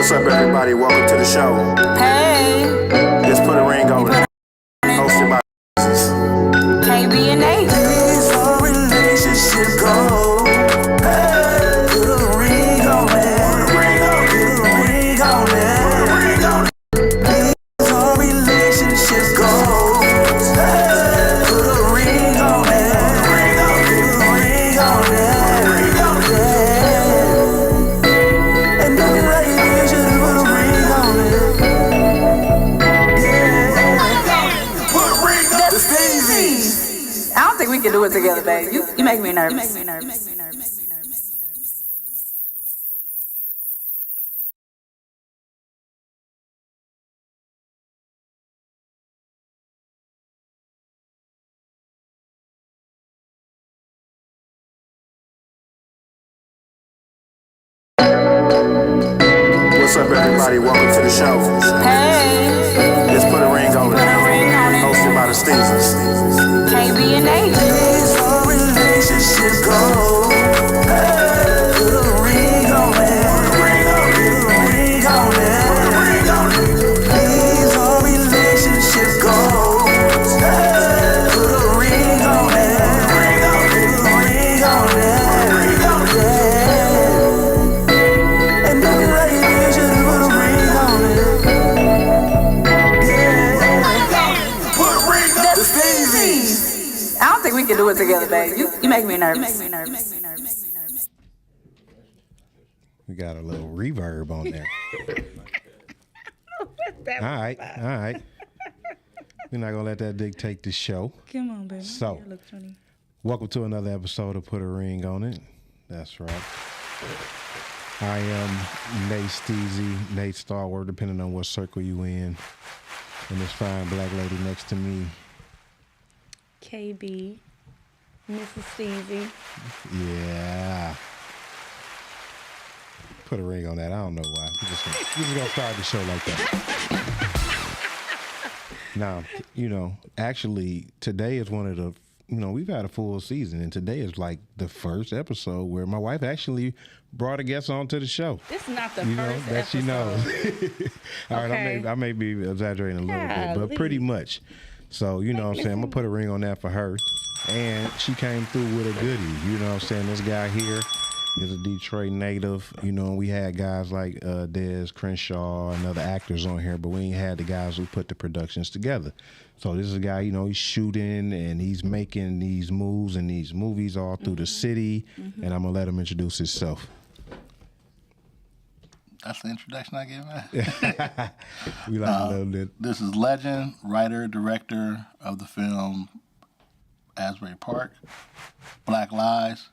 What's up, everybody? Welcome to the show. Hey, Let's put a ring on it. Hosted by KB and Nate. These are relationship goals. Hey, put a ring on it. Put a ring on it. These are relationship goals. Hey, put a ring on it. Put a ring on it. Yeah. And if you're ready, you should put a ring on it. Yeah. Put a ring on the Stevie. I don't think we can do it together, babe. You make me nervous. What's up, everybody? Welcome to the show. Hey, Let's put a ring on put it. a ring on it. Hosted by the Steezers. KB and Nate. These are relationship goals. Hey, put a ring on it. Put a ring on it. These are relationship goals. Hey, put a ring on it. Put a ring on it. Yeah. And if you're ready, you should put a ring on it. Yeah. Put a ring on the Stevie. I don't think we can do it together, babe. You make me nervous. We got a little reverb on there. All right. We're not gonna let that dictate the show. Come on, baby. So, welcome to another episode of Put a Ring on It. That's right. I am Nate Steezy, Nate Starward, depending on what circle you in. And this fine black lady next to me. KB, Mrs. Steezy. Yeah. Put a ring on that. I don't know why. We're just gonna start the show like that. Now, actually, today is one of the, we've had a full season, and today is like the first episode where my wife actually brought a guest onto the show. This is not the You know, first that she knows. All right, Okay. I may be exaggerating a little bit, but Golly. pretty much. So, you know what I'm saying? I'm going to put a ring on that for her. And she came through with a goodie. You know what I'm saying? This guy here is a Detroit native. You know, we had guys like Dez Crenshaw and other actors on here, but we ain't had the guys who put the productions together. So this is a guy, he's shooting and he's making these moves and these movies all through the city. And I'm going to let him introduce himself. That's the introduction I give, man. We like a little bit. This is Legend, writer, director of the film Asbury Park, Black Lies,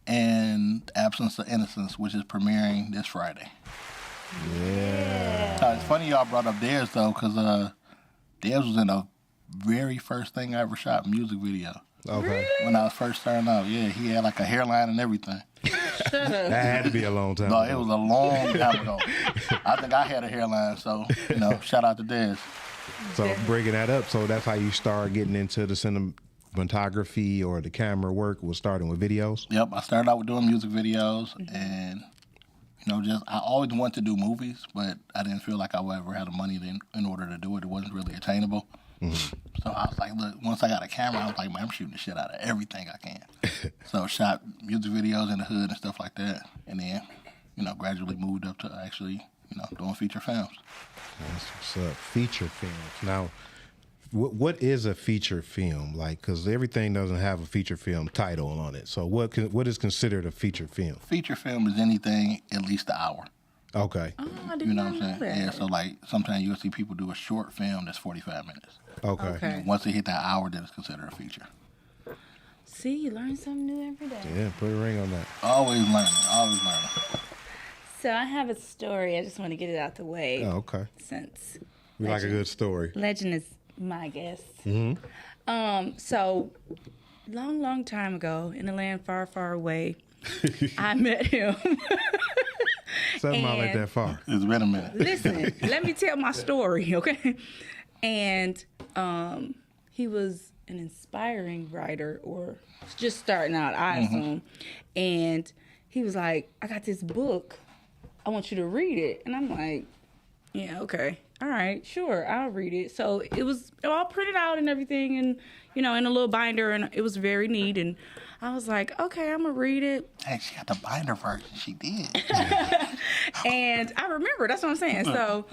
and Absence of Innocence, which is premiering this Friday. Yeah. It's funny y'all brought up Dez, though, because Dez was in the very first thing I ever shot, music video. Okay. When I was first starting out, yeah, he had like a hairline and everything. That had to be a long time No, ago. it was a long time ago. I think I had a hairline, so, shout out to Dez. So breaking that up, so that's how you start getting into the cinematography or the camera work, was starting with videos? Yep, I started out with doing music videos, and I always wanted to do movies, but I didn't feel like I would ever have the money in order to do it. It wasn't really attainable. So I was like, look, once I got a camera, I was like, man, I'm shooting the shit out of everything I can. So shot music videos in the hood and stuff like that, and then, gradually moved up to actually, doing feature films. That's what's up. Feature films. Now, what is a feature film? Like, because everything doesn't have a feature film title on it. So what is considered a feature film? Feature film is anything at least an hour. Okay. Oh, I did You know not what I'm know saying? that. Yeah, so like sometimes you'll see people do a short film that's 45 minutes. Okay. Okay. Once they hit that hour, then it's considered a feature. See, you learn something new every day. Yeah, put a ring on that. Always learning, always learning. So I have a story. I just want to get it out the way Oh, okay. since We like a good story. Legend is my guest. So long time ago in a land far, far away, I met him. Something I like And- that far. It's been a minute. Listen, let me tell my story, okay? And he was an inspiring writer, or just starting out, I assume. And he was like, I got this book I want you to read it. And I'm like, yeah, okay. All right, sure, I'll read it. So it was all printed out and everything, and in a little binder, and it was very neat. And I was like, okay, I'm gonna read it. Hey, she got the binder version. She did. And I remember, that's what I'm saying. So,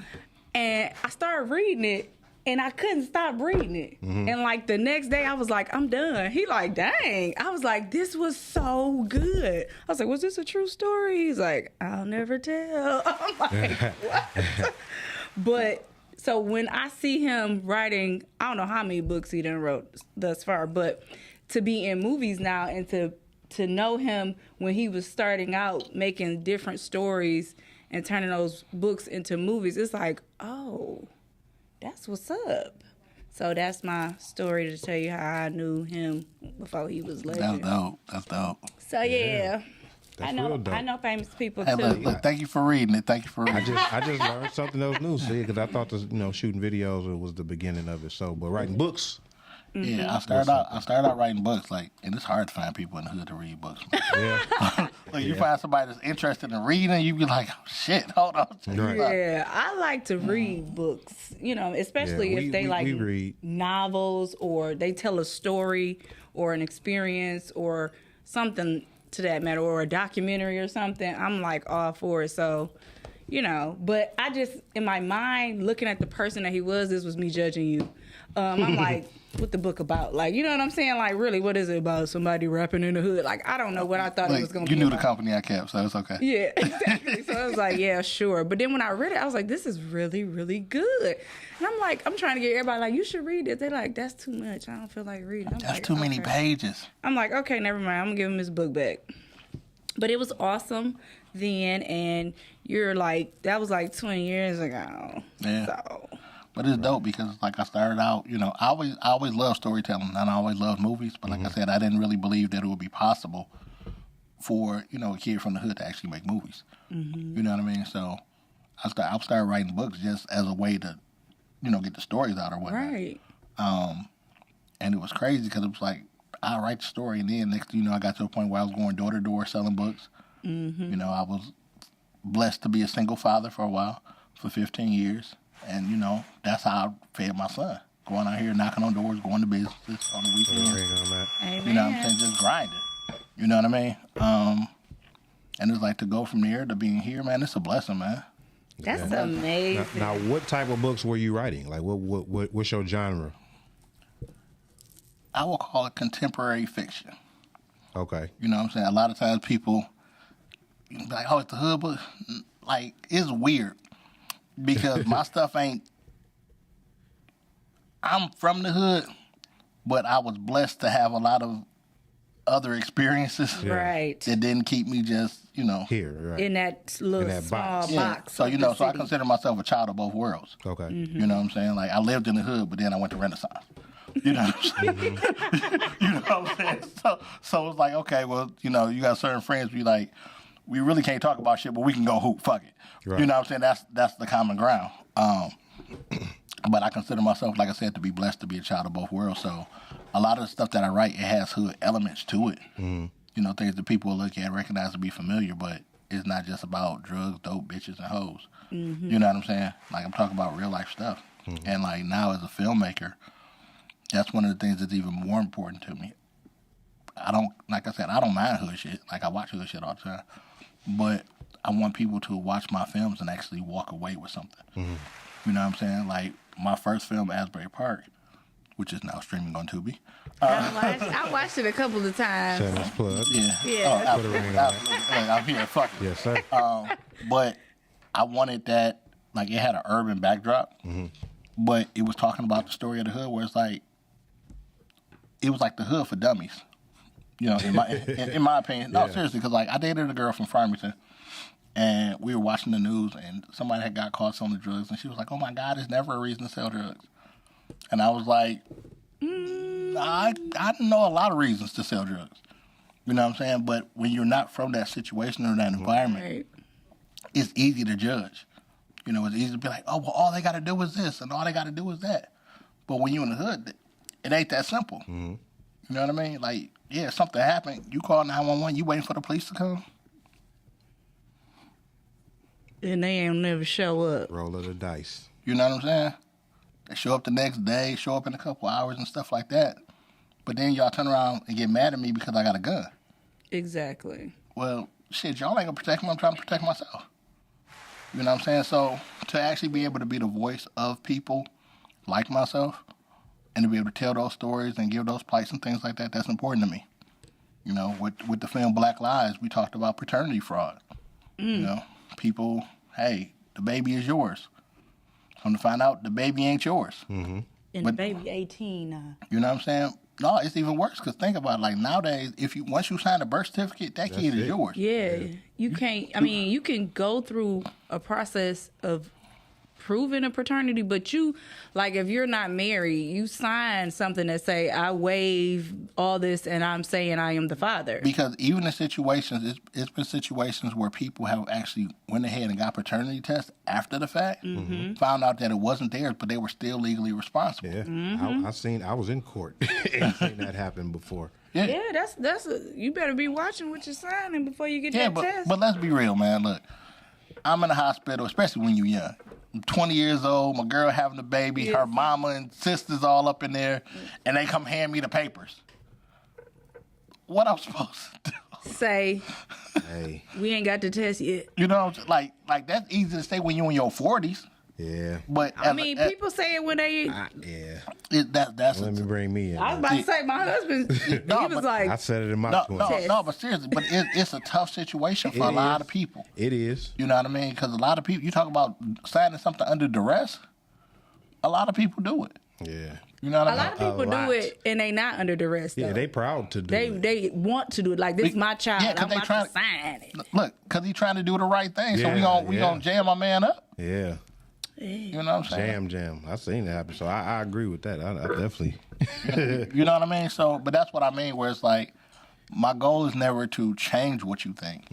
and I started reading it, and I couldn't stop reading it. And like the next day, I was like, I'm done. He like, dang. I was like, this was so good. I was like, was this a true story? He's like, I'll never tell. I'm like, what? But so when I see him writing, I don't know how many books he done wrote thus far, but to be in movies now and to know him when he was starting out making different stories and turning those books into movies, it's like, oh, that's what's up. So that's my story to tell you how I knew him before he was legend. That's dope. So yeah. That's I know real dope. I know famous people Hey, too. look, thank you for reading it. Thank you for reading it. I just learned something else new, see, because I thought this, shooting videos was the beginning of it. So, but writing books, Yeah, I started out writing books, and it's hard to find people in the hood to read books. yeah, You find somebody that's interested in reading, you be like, oh, shit, hold on. right. Yeah, I like to read books, especially Yeah, if they we read. novels or they tell a story or an experience or something to that matter, or a documentary or something. I'm like all for it. So, but I just, in my mind, looking at the person that he was, this was me judging you. I'm like, what the book about? Like, you know what I'm saying? Like, really, what is it about? Somebody rapping in the hood? Like, I don't know what I thought it was going to be. You knew the about. company I kept, so it's okay. Yeah, exactly. So I was like, yeah, sure. But then when I read it, I was like, this is really, really good. And I'm like, I'm trying to get everybody like, you should read it. They're like, that's too much. I don't feel like reading. I'm That's like, too many okay. pages. I'm like, okay, never mind. I'm going to give him his book back. But it was awesome then. And you're like, that was like 20 years ago. Yeah. So, But it's dope because, I started out, I always loved storytelling and I always loved movies. But like I said, I didn't really believe that it would be possible for, a kid from the hood to actually make movies. You know what I mean? So I started writing books just as a way to, get the stories out or whatnot. right. And it was crazy because it was like, I write the story and then next thing you know, I got to a point where I was going door to door selling books. I was blessed to be a single father for a while, for 15 years. And, that's how I fed my son. Going out here, knocking on doors, going to businesses on the weekends. Ring on that. Amen. You know what I'm saying? Just grinding. You know what I mean? And it's like to go from there to being here, man, it's a blessing, man. That's amazing. Now, what type of books were you writing? Like, what's your genre? I will call it contemporary fiction. Okay. You know what I'm saying? A lot of times people be like, oh, it's the hood book. Like, it's weird because my stuff ain't. I'm from the hood, but I was blessed to have a lot of other experiences Right. that didn't keep me just, Here, right. In that little In that small box. box. So, of the so I city. consider myself a child of both worlds. Okay. You know what I'm saying? Like, I lived in the hood, but then I went to Renaissance. You know what I'm saying? You know what I'm saying? So it's like, okay, well, you got certain friends be like, we really can't talk about shit, but we can go hoop, fuck it. Right. You know what I'm saying? That's the common ground. But I consider myself, like I said, to be blessed to be a child of both worlds. So a lot of the stuff that I write, it has hood elements to it. Things that people will look at and recognize and be familiar, but it's not just about drugs, dope, bitches, and hoes. You know what I'm saying? Like, I'm talking about real life stuff. And like now as a filmmaker, that's one of the things that's even more important to me. I don't mind hood shit. Like, I watch hood shit all the time. But I want people to watch my films and actually walk away with something. You know what I'm saying? Like, my first film, Asbury Park, which is now streaming on Tubi. I watched it a couple of times. Shameless plug. Yeah. Yeah. Oh, Put a ring on absolutely. I'm here. Fuck it. Yes, sir. But I wanted that, like, it had an urban backdrop, but it was talking about the story of the hood where it's like, it was like the hood for dummies. In my opinion. No, Yeah. seriously, because, like, I dated a girl from Farmington, and we were watching the news, and somebody had got caught selling drugs, and she was like, oh, my God, there's never a reason to sell drugs. And I was like, I know a lot of reasons to sell drugs. You know what I'm saying? But when you're not from that situation or that environment, Right. it's easy to judge. It's easy to be like, oh, well, all they got to do is this, and all they got to do is that. But when you're in the hood, it ain't that simple. You know what I mean? Like, yeah, something happened. You call 911, you waiting for the police to come? and they ain't never show up. Roll of the dice. You know what I'm saying? They show up the next day, show up in a couple hours and stuff like that. But then y'all turn around and get mad at me because I got a gun. Exactly. Well, shit, y'all ain't gonna protect me. I'm trying to protect myself. You know what I'm saying? So to actually be able to be the voice of people like myself and to be able to tell those stories and give those plights and things like that, that's important to me. You know, with the film Black Lives, we talked about paternity fraud. You know, people, hey, the baby is yours. Come to find out, the baby ain't yours. And the But- baby 18 now. You know what I'm saying? No, it's even worse because think about it, like nowadays, once you sign a birth certificate, that kid is it. yours. Yeah, you can't. I mean, you can go through a process of proving a paternity, but you, like, if you're not married, you sign something that say, "I waive all this, and I'm saying I am the father." Because even in situations, it's been situations where people have actually went ahead and got paternity tests after the fact, found out that it wasn't theirs, but they were still legally responsible. Yeah, I was in court and seen that happen before. Yeah, that's you better be watching what you're signing before you get Yeah, that test. but let's be real, man. Look, I'm in the hospital, especially when you're young. I'm 20 years old, my girl having a baby, her mama and sisters all up in there, and they come hand me the papers. What I'm supposed to do? Say Hey, we ain't got the test yet. You know, like that's easy to say when you're in your 40s. yeah, But I mean, people say it when they. yeah. that's Let me bring me in. I was about to say my husband. He was but- like, I said it in my no, 20s. no, but seriously, but it's a tough situation for a It lot is. of people. It is. You know what I mean? Because a lot of people, you talk about signing something under duress, a lot of people do it. Yeah. You know what a I lot mean? of people lot. do it and they not under duress. Yeah, though. they proud to do it. They want to do it. Like, this is my child. Yeah, 'cause I'm they about try- to sign it. Look, because he's trying to do the right thing, so we Yeah, we yeah. gonna jam my man up. Yeah. You know what I'm saying? Jam. I seen that happen. So I agree with that. I definitely. You know what I mean? So, but that's what I mean. Where it's like, my goal is never to change what you think,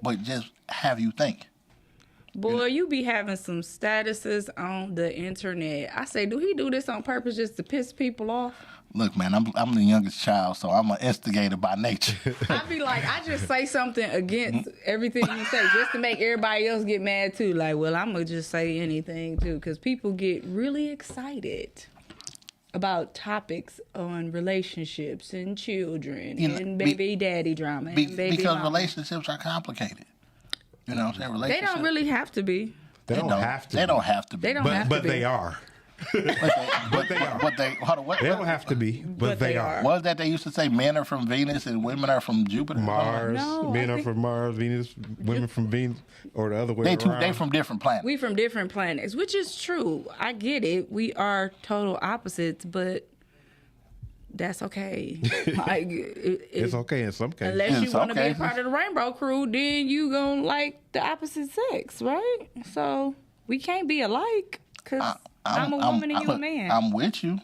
but just have you think. Boy, you be having some statuses on the internet. I say, do he do this on purpose just to piss people off? Look, man, I'm the youngest child, so I'm an instigator by nature. I be like, I just say something against everything you say just to make everybody else get mad too. Like, well, I'm going to just say anything too, because people get really excited about topics on relationships and children You know, and baby daddy drama and baby because mama. relationships are complicated. You know what I'm saying? They Relationships. don't really have to be. They don't have to. They be. don't have to be. They don't have But to be. they are. But they are. But they. Hold on. What? They don't have to be, but they are. What was that they used to say? Men are from Venus and women are from Jupiter. Mars, No, men I are think- from Mars, Venus, women from Venus, or the other way They around. they from different planets. We from different planets, which is true. I get it. We are total opposites, but that's okay. Like, It's okay in some cases. Unless you In want to some be a cases. part of the rainbow crew, then you gonna like the opposite sex, right? So we can't be alike because I'm a woman and you a look, man. I'm with you,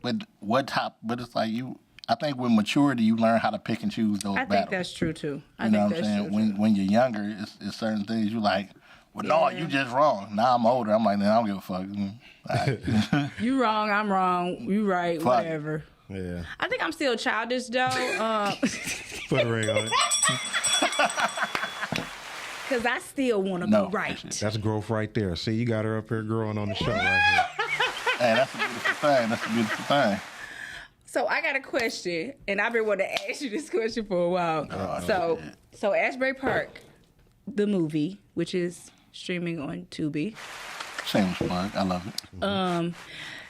but But it's like you. I think with maturity, you learn how to pick and choose those I think battles. that's true too. I You know think what I'm that's saying? true. When you're younger, it's certain things you like. Well, no, Yeah. you just wrong. Now I'm older. I'm like, nah, I don't give a fuck. All right. You wrong, I'm wrong. You right, Fuck. whatever. Yeah. I think I'm still childish though, Put a ring on it. because I still want to No, be right. That's growth right there. See, you got her up here growing on the show right here. Hey, that's a beautiful thing. That's a beautiful thing. So I got a question, and I've been wanting to ask you this question for a while. So Asbury Park, the movie, which is streaming on Tubi. Shameless plug. I love it.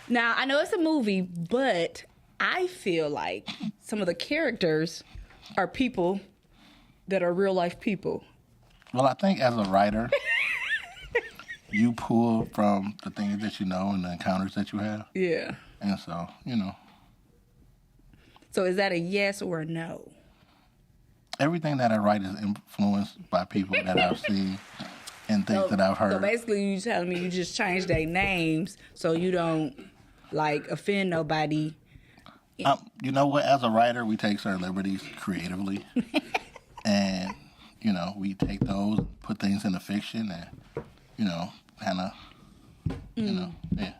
Now I know it's a movie, but I feel like some of the characters are people that are real life people. Well, I think as a writer, you pull from the things that you know and the encounters that you have. Yeah. And so, you know, So is that a yes or a no? everything that I write is influenced by people that I've seen and things that I've So heard. basically, you telling me you just change their names so you don't like offend nobody. You know what? As a writer, we take certain liberties creatively. And, you know, we take those, put things into fiction and, you know, kind of, you know, yeah.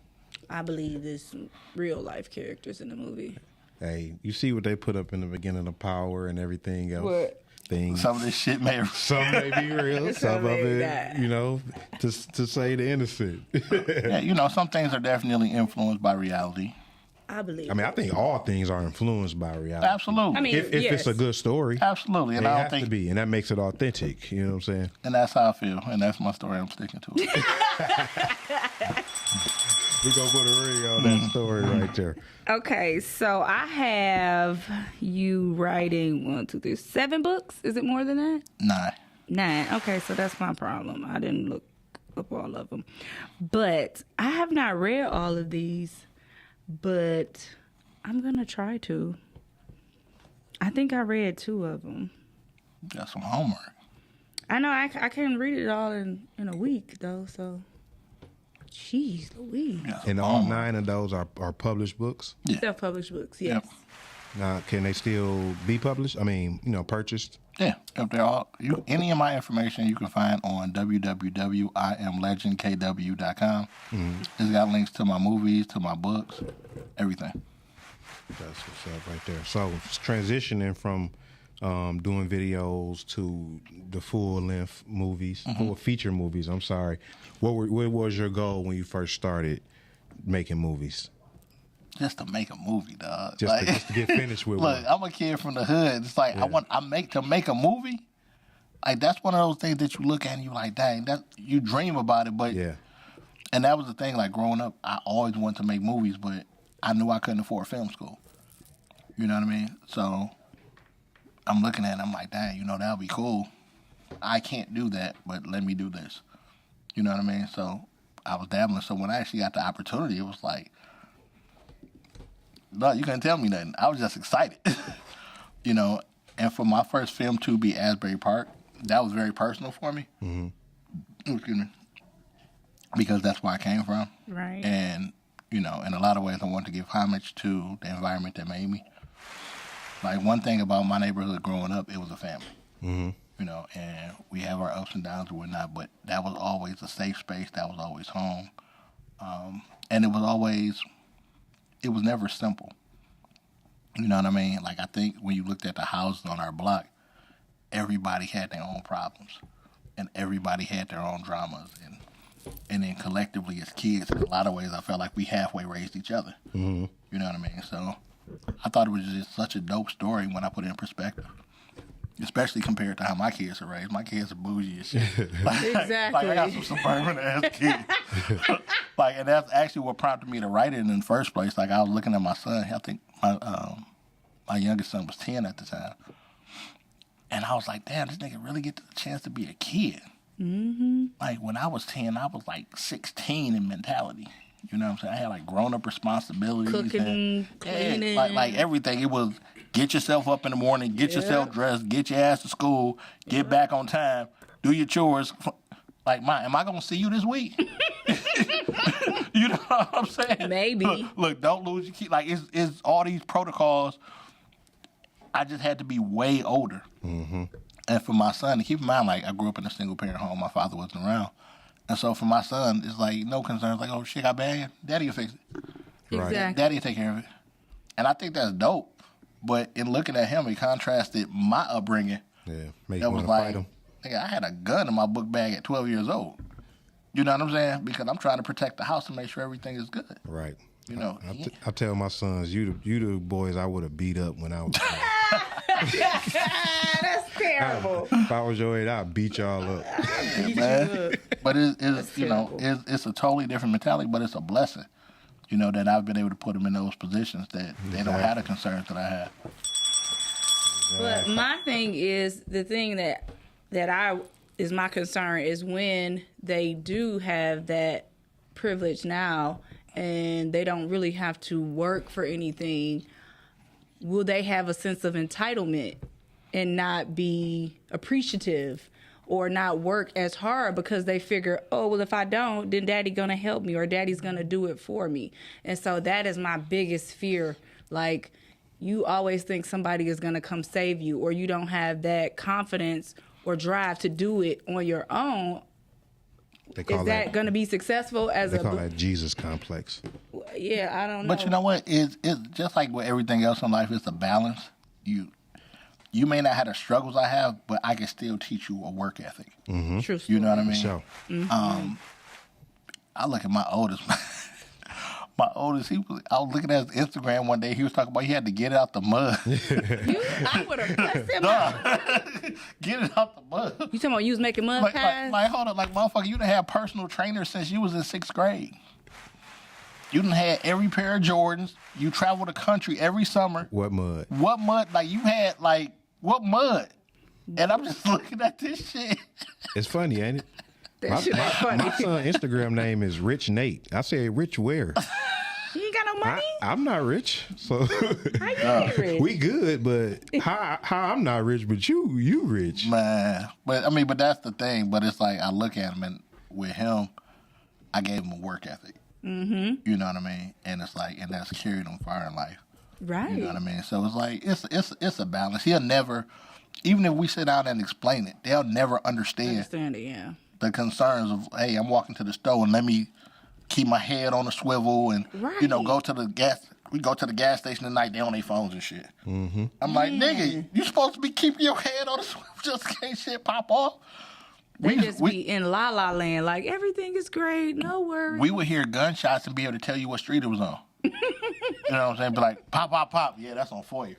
I believe there's real life characters in the movie. Hey, you see what they put up in the beginning of Power and everything else? What? things. Some of this shit may Some may be real, some of it, you know, to say the innocent. yeah, you know, some things are definitely influenced by reality. I believe. I mean, I think all things are influenced by reality. Absolutely. I mean, If it's a good story, absolutely. And it I don't has to think be, and that makes it authentic. You know what I'm saying? and that's how I feel. And that's my story. I'm sticking to it. We gonna put a ring on that story right there. Okay, so I have you writing 1, 2, 3, 7 books. Is it more than that? 9. Okay, so that's my problem. I didn't look up all of them. But I have not read all of these, but I'm going to try to. I think I read 2 of them. Got some homework. I know I can't read it all in a week, though, so. Jeez Louise. Got some And all homework. 9 of those are published books. Yeah. Self-published books, yes. Yep. Now, can they still be published? I mean, you know, purchased. Yeah, if they're all any of my information you can find on www.imlegendkw.com. It's got links to my movies, to my books, everything. That's what's up right there. So it's transitioning from doing videos to the full length movies, full feature movies. I'm sorry. What was your goal when you first started making movies? Just to make a movie, dog. Just to get finished with Look, one. I'm a kid from the hood. It's like I make a movie. Like that's one of those things that you look at and you're like, dang, that you dream about it, but Yeah. And that was the thing. Like growing up, I always wanted to make movies, but I knew I couldn't afford film school. You know what I mean? So I'm looking at it, I'm like, dang, you know, that'll be cool. I can't do that, but let me do this. You know what I mean? So I was dabbling. So when I actually got the opportunity, it was like, no, you couldn't tell me nothing. I was just excited. You know, and for my first film to be Asbury Park, that was very personal for me. Excuse me. Because that's where I came from. Right. And, you know, in a lot of ways, I want to give homage to the environment that made me. Like, one thing about my neighborhood growing up, it was a family. You know, and we have our ups and downs and whatnot, but that was always a safe space. That was always home. And it was never simple. You know what I mean? Like, I think when you looked at the houses on our block, everybody had their own problems. And everybody had their own dramas. And then collectively as kids, in a lot of ways, I felt like we halfway raised each other. You know what I mean? So I thought it was just such a dope story when I put it in perspective. Especially compared to how my kids are raised. My kids are bougie as shit. Exactly. Like, I got some suburban ass kids. Like, and that's actually what prompted me to write it in the first place. Like, I was looking at my son. I think my youngest son was 10 at the time. And I was like, damn, this nigga really get the chance to be a kid. Like, when I was 10, I was like 16 in mentality. You know what I'm saying? I had like grown-up responsibilities. Cooking, cleaning. Like everything. It was get yourself up in the morning, get yourself dressed, get your ass to school, get back on time, do your chores. Like, am I going to see you this week? You know what I'm saying? Maybe. Look, don't lose your key. Like, it's all these protocols. I just had to be way older. And for my son, keep in mind, like, I grew up in a single-parent home. My father wasn't around. And so for my son, it's like no concerns. Like, oh, shit got bad. Daddy will fix it. Exactly. Daddy will take care of it. And I think that's dope. But in looking at him, it contrasted my upbringing. Yeah. Make That you was want to fight like, them. nigga, I had a gun in my book bag at 12 years old. You know what I'm saying? Because I'm trying to protect the house and make sure everything is good. Right. You know, I tell my sons, you the boys I would have beat up when I was. That's terrible. If I was your age, I'd beat y'all up. man. But it's you know, it's a totally different mentality, but it's a blessing. You know, that I've been able to put them in those positions that they don't have the concerns that I have. But my thing is the thing that I is my concern is when they do have that privilege now and they don't really have to work for anything, will they have a sense of entitlement and not be appreciative or not work as hard because they figure, oh, well, if I don't, then daddy gonna help me or daddy's gonna do it for me. And so that is my biggest fear. Like, you always think somebody is gonna come save you, or you don't have that confidence or drive to do it on your own. Is that gonna be successful as They call that Jesus complex. Yeah, I don't know. But you know what? It's just like with everything else in life, it's a balance. You you may not have the struggles I have, but I can still teach you a work ethic. True story. You know what I mean? So, I look at my oldest. My oldest, I was looking at his Instagram one day. He was talking about he had to get it out the mud. I would have cussed him out. Get it out the mud. You talking about you was making mud pies? Like, hold up, like motherfucker, you done had personal trainers since you was in 6th grade. You done had every pair of Jordans. You travel the country every summer. what mud? What mud? Like you had what mud? And I'm just looking at this shit. It's funny, ain't it? That shit ain't funny. My son Instagram name is Rich Nate. I said Rich where? You ain't got no money? I'm not rich, so How you get rich? we good. But how I'm not rich, but you rich. Man, but that's the thing. But it's like I look at him, and with him, I gave him a work ethic. Mm-hmm. You know what I mean? And it's like, and that's carried him far in life. Right. You know what I mean? So it's like it's a balance. He'll never, even if we sit down and explain it, they'll never understand Understand it, yeah. the concerns of, hey, I'm walking to the store and let me keep my head on the swivel and Right. go to the gas. We go to the gas station tonight. They on their phones and shit. Mm-hmm. I'm like, nigga, you supposed to be keeping your head on the swivel just in case shit pop off. They just be in la la land, like everything is great, no worries. We would hear gunshots and be able to tell you what street it was on. You know what I'm saying? Be like, pop, pop, pop. Yeah, that's on Foyer.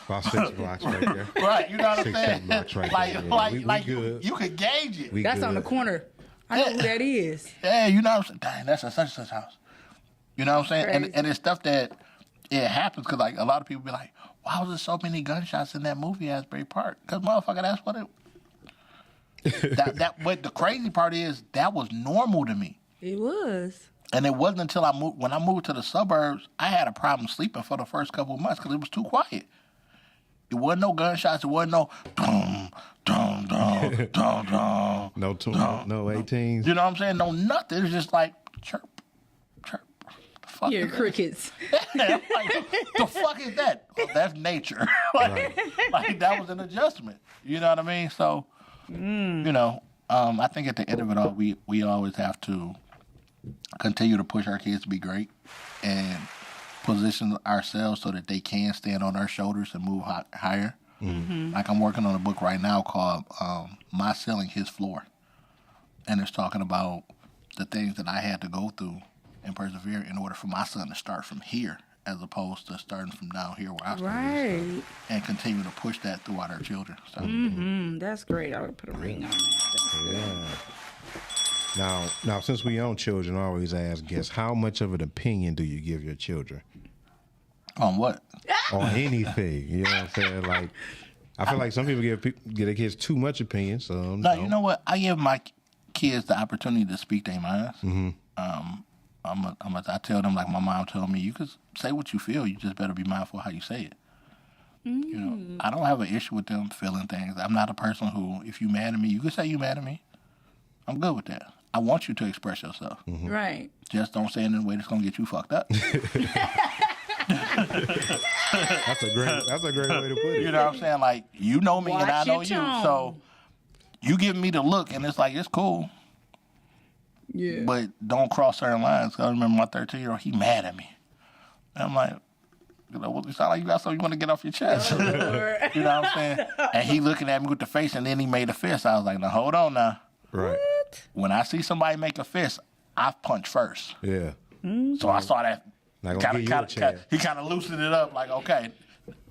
About 6 blocks right there. Right, you know what I'm 6, saying? 7 blocks right there. Yeah, we good. You could gauge it. We That's on the good. corner. I know who that is. Yeah, you know what I'm saying? Dang, that's a such and such house. You know what I'm saying? Crazy. And it's stuff that it happens because like a lot of people be like, why was there so many gunshots in that movie Asbury Park? Because motherfucker, that's what it. But the crazy part is that was normal to me. It was. And it wasn't until when I moved to the suburbs, I had a problem sleeping for the first couple of months because it was too quiet. It wasn't no gunshots. It wasn't no dum, dum, dum, dum, dum. No 18s. You know what I'm saying? No nothing. It's just like chirp, chirp. The fuck Yeah, is this? crickets. I'm like, the fuck is that? Oh, that's nature. like that was an adjustment. You know what I mean? So, I think at the end of it all, we always have to continue to push our kids to be great and position ourselves so that they can stand on our shoulders and move higher. Mm-hmm. Like I'm working on a book right now called My Ceiling, His Floor. And it's talking about the things that I had to go through and persevere in order for my son to start from here as opposed to starting from down here where I started. Right. And continue to push that throughout our children. So, That's great. I would put a ring on that. Yeah. Now, since we own children, I always ask guests, how much of an opinion do you give your children on what? on anything? You know what I'm saying? Like, I feel like some people give their kids too much opinion. Some No, don't. you know what? I give my kids the opportunity to speak their minds. Mm-hmm. I tell them, like my mom told me, you can say what you feel. You just better be mindful how you say it. You know, I don't have an issue with them feeling things. I'm not a person who, if you mad at me, you can say you mad at me. I'm good with that. I want you to express yourself. Mm-hmm. Right. Just don't say it in a way that's gonna get you fucked up. That's a great way to put it. You know what I'm saying? Like, you know me and I Watch know your you. tone. So you giving me the look and it's like, it's cool. Yeah. But don't cross certain lines. 'Cause I remember my 13-year-old, he mad at me. And I'm like, what you sound like you got something you want to get off your chest. You know what I'm saying? And he looking at me with the face and then he made a fist. I was like, now hold on now. Right. When I see somebody make a fist, I punch first. Yeah. So I saw that. Not gonna give you a chance. He kind of loosened it up like, okay,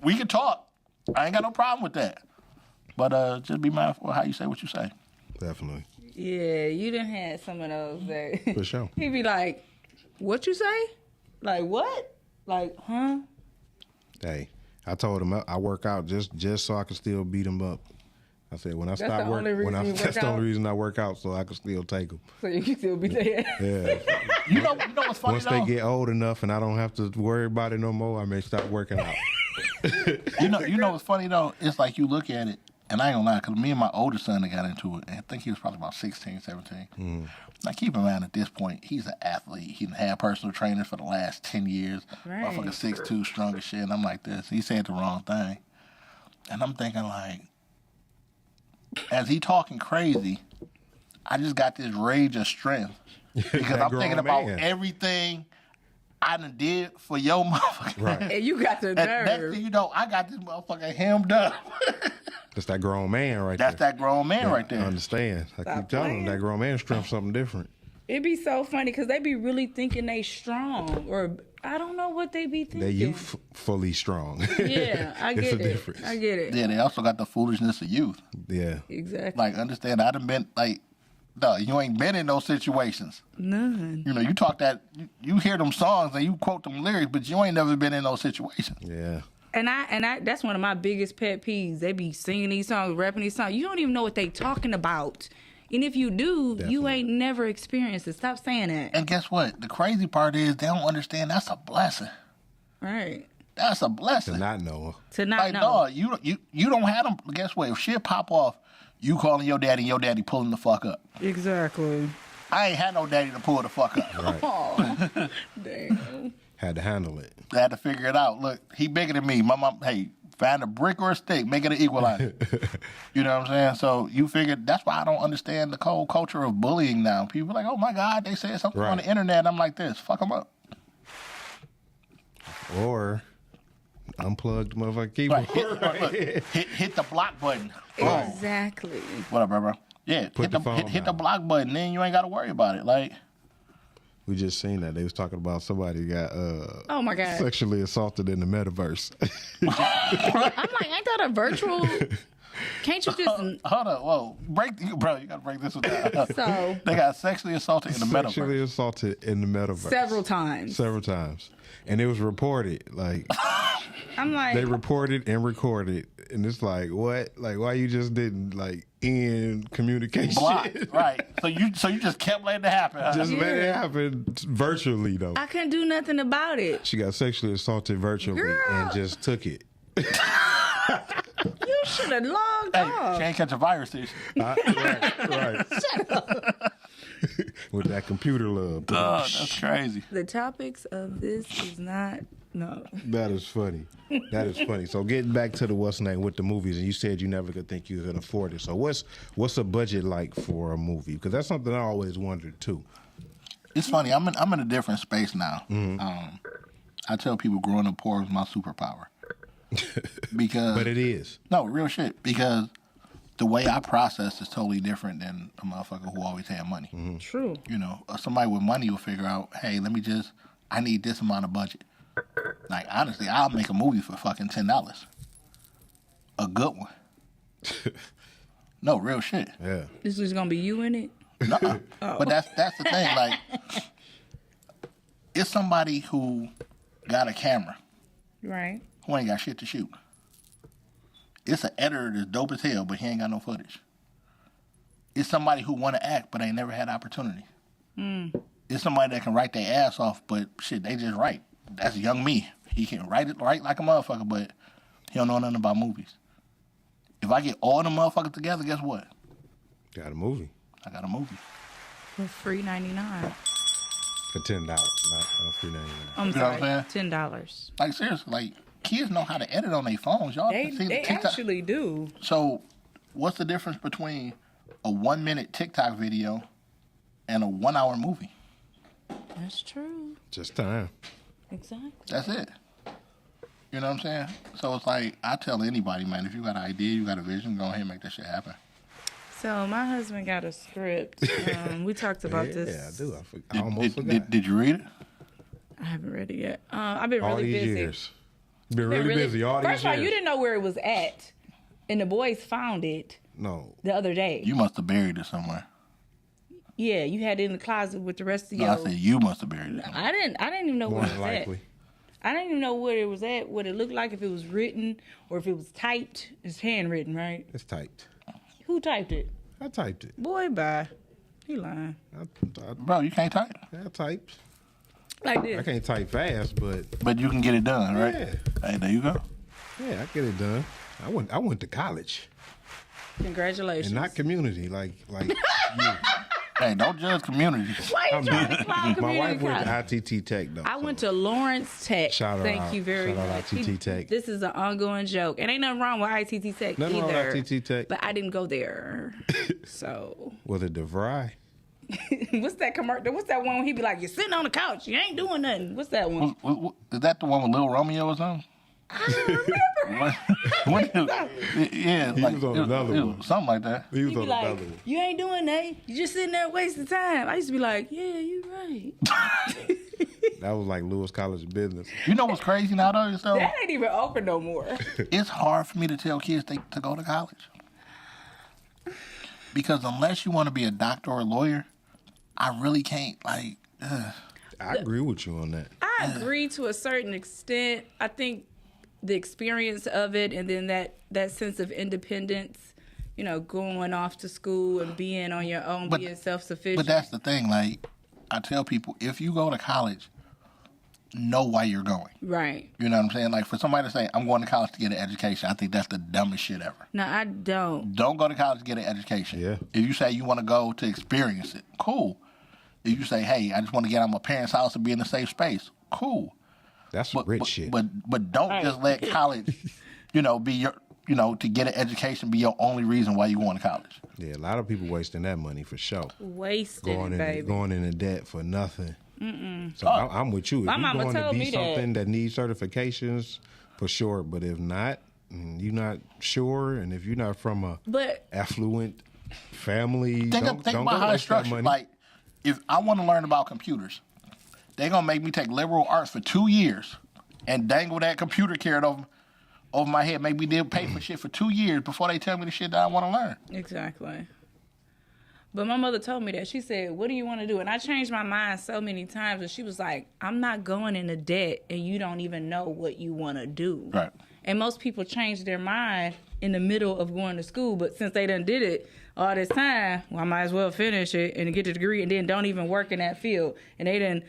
we can talk. I ain't got no problem with that. But just be mindful of how you say what you say. Definitely. Yeah, you done had some of those that For sure. he be like, what you say? Like what? Like, huh? Hey, I told him I work out just so I can still beat him up. I said when I the stop only working, reason you work that's the only out? reason I work out so I can still take them. So you can still be there. Yeah. You know what's funny Once though? they get old enough and I don't have to worry about it no more, I may stop working out. You know what's funny though? It's like you look at it, and I ain't gonna lie, because me and my older son that got into it, and I think he was probably about 16, 17. Now keep in mind at this point, he's an athlete. He had personal trainers for the last 10 years. Right. Motherfucker 6'2", strong as shit. And I'm like this. He said the wrong thing. And I'm thinking like, as he talking crazy, I just got this rage of strength. Because That I'm grown thinking about man. everything I done did for your motherfucker. Right. And you got the And next nerve. thing you know, I got this motherfucker hemmed up. That's that grown man right That's there. that grown man right I there. understand. I Stop keep telling playing. them that grown man strength something different. It be so funny because they be really thinking they strong, or I don't know what they be thinking. They youthfully strong. Yeah, I It's get a it. difference. I get it. Yeah, they also got the foolishness of youth. Yeah. Exactly. Like, understand, I done been, like, no, you ain't been in those situations. None. You know, you talk that, you hear them songs and you quote them lyrics, but you ain't never been in those situations. Yeah. And I that's one of my biggest pet peeves. They be singing these songs, rapping these songs. You don't even know what they talking about. And if you do, you Definitely. ain't never experienced it. Stop saying that. And guess what? The crazy part is they don't understand that's a blessing. Right. That's a blessing. To not know. To not Like, know. dog, you don't have them. Guess what? If shit pop off, you calling your daddy pulling the fuck up. Exactly. I ain't had no daddy to pull the fuck up. Right. Oh, damn. Had to handle it. I had to figure it out. Look, he bigger than me. My mom, hey, find a brick or a stick, make it an equalizer. You know what I'm saying? So you figured that's why I don't understand the whole culture of bullying now. People are like, oh my God, they said something on Right. the internet. I'm like this, fuck them up. Or unplugged motherfucking keyboard. Right, hit the block button. Boom. Exactly. What up, bro? Yeah, Put the phone hit the down. block button, then you ain't got to worry about it. Like, We just seen that. They was talking about somebody got Oh my God. sexually assaulted in the metaverse. I'm like, ain't that a virtual? Can't you just hold up, whoa, bro, you got to break this one down. so They got sexually assaulted in the Sexually metaverse. assaulted in the metaverse. several times? Several times. And it was reported. Like I'm like, they reported and recorded. And it's like, what? Like why you just didn't like end communication? Block, right? So you just kept letting it happen. Huh? Just let it happen virtually though. I couldn't do nothing about it. She got sexually assaulted virtually Girl. and just took it. You should have logged Hey, off. she ain't catch a virus, did she? Right. With that computer love. Oh, that's crazy. The topics of this is not no. That is funny. That is funny. So getting back to the what's name with the movies, and you said you never could think you could afford it. So what's a budget like for a movie? Because that's something I always wondered too. It's funny. I'm in a different space now. I tell people growing up poor was my superpower. Because But it is. no real shit. Because the way I process is totally different than a motherfucker who always had money. True. You know, somebody with money will figure out, hey, I need this amount of budget. Like honestly, I'll make a movie for fucking $10. A good one. No real shit. Yeah. This is gonna be you in it. Nuh-uh. But that's the thing. Like, it's somebody who got a camera Right. who ain't got shit to shoot. It's an editor that's dope as hell, but he ain't got no footage. It's somebody who want to act, but ain't never had opportunity. It's somebody that can write their ass off, but shit, they just write. That's young me. He can write like a motherfucker, but he don't know nothing about movies. If I get all the motherfuckers together, guess what? Got a movie I got a movie. For $3.99. for $10, not $3.99. I'm You know what sorry. I'm $10. Like seriously, like kids know how to edit on their phones. Y'all They see the they TikTok. actually do. So, what's the difference between a 1 minute TikTok video and a 1 hour movie? That's true. Just time. Exactly. That's it. You know what I'm saying? So it's like I tell anybody, man, if you got an idea, you got a vision, go ahead and make that shit happen. So my husband got a script. We talked about this. Yeah, I do. I almost forgot. Did you read it? I haven't read it yet. I've been all really these busy. years. Been really busy all these First of all, years. you didn't know where it was at, and the boys found it No. the other day. You must have buried it somewhere. Yeah, you had it in the closet with the rest of No, your. I said you must have buried it. Somewhere. I didn't even know More where it than was likely. at. I didn't even know where it was at, what it looked like, if it was written or if it was typed. It's handwritten, right? It's typed. Who typed it? I typed it. Boy, bye. He lying. Bro, you can't type, I typed. Like I this. can't type fast, but but you can get it done, right? Yeah. Hey, there you go. yeah, I get it done. I went to college Congratulations. and not community like you. Hey, don't judge community. Why you trying to clown My community wife went college? to ITT Tech though. I went to Lawrence Tech. Shout her Thank out. you very Shout out much. ITT Tech. This is an ongoing joke. And ain't nothing wrong with ITT Tech Nothing wrong either. with ITT Tech. But I didn't go there. So, Was it DeVry? What's that commercial? What's that one when he be like, "You're sitting on the couch, you ain't doing nothing." What's that one? Is that the one with Lil Romeo or something? Yeah, He was on another one. Something like that. He was He be on like, another one. "You ain't doing that. You just sitting there wasting time." I used to be like, "Yeah, you right." That was like Lewis College of Business. You know what's crazy nowadays, though? That ain't even open no more. It's hard for me to tell kids to go to college. Because unless you want to be a doctor or a lawyer, I really can't, like, I agree with you on that. I agree to a certain extent. I think the experience of it, and then that sense of independence, you know, going off to school and being on your own, being self-sufficient. But that's the thing, like, I tell people, if you go to college, know why you're going. Right. You know what I'm saying? Like, for somebody to say, I'm going to college to get an education, I think that's the dumbest shit ever. No, I don't. Don't go to college to get an education. Yeah. If you say you want to go to experience it, cool. If you say, hey, I just want to get out of my parents' house and be in a safe space, cool. That's some rich shit. But don't just let college, be your, to get an education be your only reason why you going to college. Yeah, a lot of people wasting that money for sure. Wasted, baby. Going into debt for nothing. So I'm with you. If My you're mama going to told be me that. something that needs certifications, for sure. But if not, and you're not sure, and if you're not from a But affluent family, Think don't about go how it's waste that structured. money. Like, if I want to learn about computers, they're going to make me take liberal arts for 2 years and dangle that computer carrot over my head, make me pay for shit for 2 years before they tell me the shit that I want to learn. exactly. But my mother told me that. She said, "What do you want to do?" And I changed my mind so many times. And she was like, "I'm not going into debt, and you don't even know what you want to do." Right. And most people change their mind in the middle of going to school. But since they done did it all this time, well, I might as well finish it and get the degree, and then don't even work in that field. And they done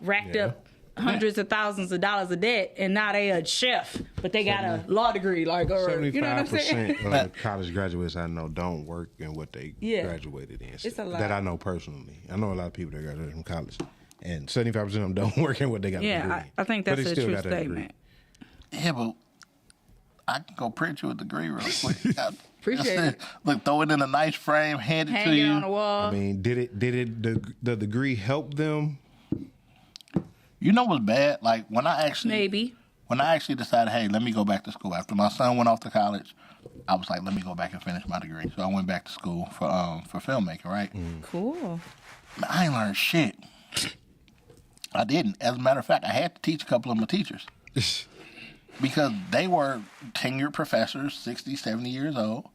racked up hundreds of thousands of dollars of debt, and now they a chef, but they got a law degree, like, or you know what I'm saying? 75% of college graduates I know don't work in what they graduated in. It's a lot. That I know personally. I know a lot of people that graduated from college, and 75% of them don't work in what they got a degree Yeah, in. I think But that's they a still true got a degree. statement. Yeah, but I can go print you a degree real quick. Appreciate it. Look, throw it in a nice frame, hand it to Hang it you. on the wall. I mean, did the degree help them? You know what's bad? Like, when I actually decided, hey, let me go back to school. After my son went off to college, I was like, let me go back and finish my degree. So I went back to school for filmmaking, right? Cool. Man, I ain't learned shit. I didn't. As a matter of fact, I had to teach a couple of my teachers. Because they were tenured professors, 60, 70 years old.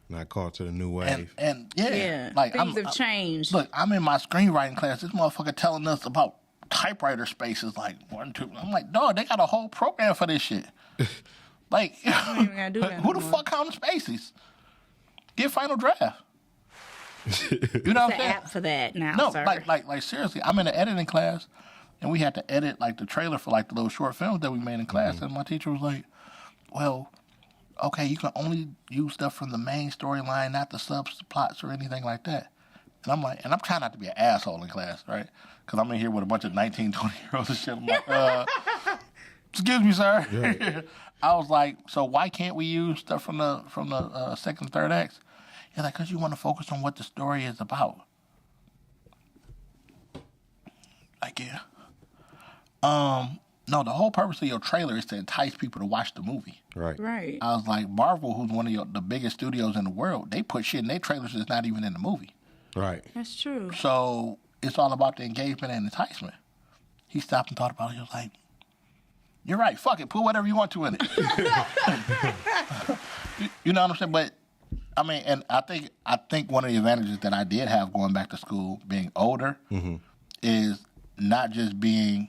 Not caught to the new wave. And Yeah, like things have changed. Look, I'm in my screenwriting class. This motherfucker telling us about typewriter spaces, like 1, 2. I'm like, dog, they got a whole program for this shit. Like, ain't even gotta do that who no the more. fuck counting spaces? Get Final Draft. You know what I'm It's an saying? app for that now, No, sir. like seriously, I'm in an editing class, and we had to edit like the trailer for like the little short films that we made in class, and my teacher was like, "Well, okay, you can only use stuff from the main storyline, not the subplots or anything like that." And I'm like, and I'm trying not to be an asshole in class, right? Because I'm in here with a bunch of 19, 20-year-olds and shit. I'm like, excuse me, sir. Right. I was like, so why can't we use stuff from the second, third acts? He's like, because you want to focus on what the story is about. Like, yeah. No, the whole purpose of your trailer is to entice people to watch the movie. Right. Right. I was like, Marvel, who's one of the biggest studios in the world, they put shit in their trailers that's not even in the movie. Right. That's true. So it's all about the engagement and enticement. He stopped and thought about it. He was like, you're right. Fuck it. Put whatever you want to in it. You know what I'm saying? But, I mean, and I think one of the advantages that I did have going back to school, being older, is not just being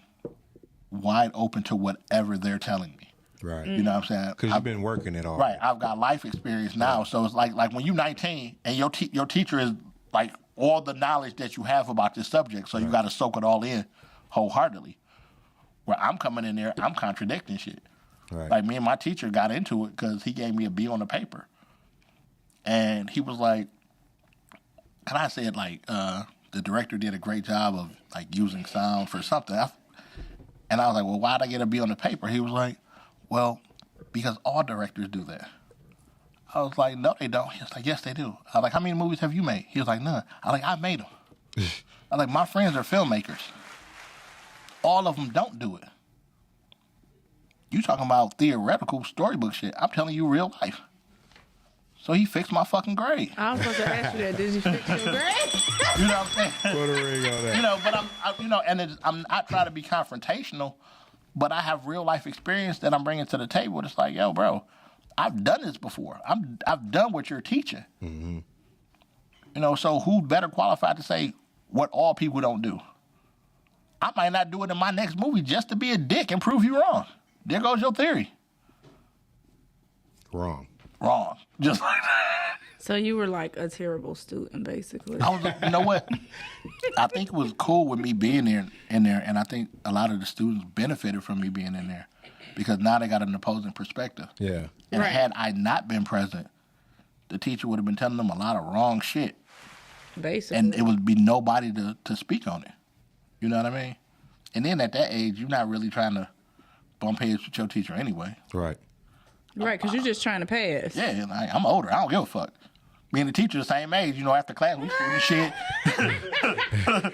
wide open to whatever they're telling me. Right. You know what I'm saying? Because you've been working it all. Right. I've got life experience now. So it's like when you're 19 and your teacher is like all the knowledge that you have about this subject. So you got to soak it all in wholeheartedly. Where I'm coming in there, I'm contradicting shit. Right. Like me and my teacher got into it because he gave me a B on the paper. And he was like, and I said like, the director did a great job of like using sound for something. And I was like, well, why'd I get a B on the paper? He was like, well, because all directors do that. I was like, no, they don't. He was like, yes, they do. I was like, how many movies have you made? He was like, none. I was like, I made them. I'm like, my friends are filmmakers. All of them don't do it. You talking about theoretical storybook shit. I'm telling you real life. So he fixed my fucking grade. I was supposed to ask you that. Did you fix your grade? You know what I'm saying? Put a ring on that. You know, but I'm not trying to be confrontational, but I have real life experience that I'm bringing to the table. It's like, yo, bro, I've done this before. I've done what you're teaching. Mm-hmm. You know, so who's better qualified to say what all people don't do? I might not do it in my next movie just to be a dick and prove you wrong. There goes your theory. Wrong. Just like that. So you were like a terrible student, basically. I was, you know what? I think it was cool with me being in there, and I think a lot of the students benefited from me being in there because now they got an opposing perspective. Yeah. And Right. had I not been present, the teacher would have been telling them a lot of wrong shit, Basically. and it would be nobody to speak on it. You know what I mean? And then at that age, you're not really trying to bump heads with your teacher anyway. Right. Right, because you're just trying to pass. Yeah, like, I'm older. I don't give a fuck. Me and the teacher the same age. You know, after class, we shooting shit.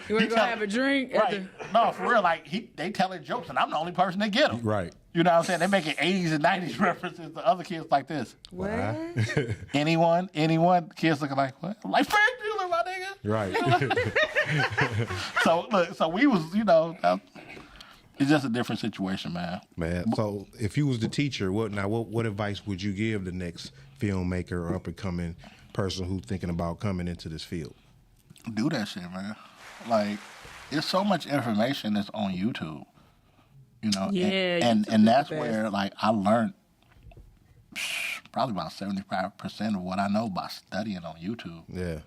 You want to go have a drink? at Right. No, for real. Like, they telling jokes, and I'm the only person that get them. Right. You know what I'm saying? They making 80s and 90s references to other kids like this. What? Anyone, kids looking like, what? I'm like, Frank Bueller, my nigga. Right. So we was, you know, it's just a different situation, man. Man, so if you was the teacher, what advice would you give the next filmmaker or up and coming person who's thinking about coming into this field? Do that shit, man. Like, there's so much information that's on YouTube. You know, Yeah, and YouTube is that's the best. where like I learned probably about 75% of what I know by studying on YouTube. Yeah.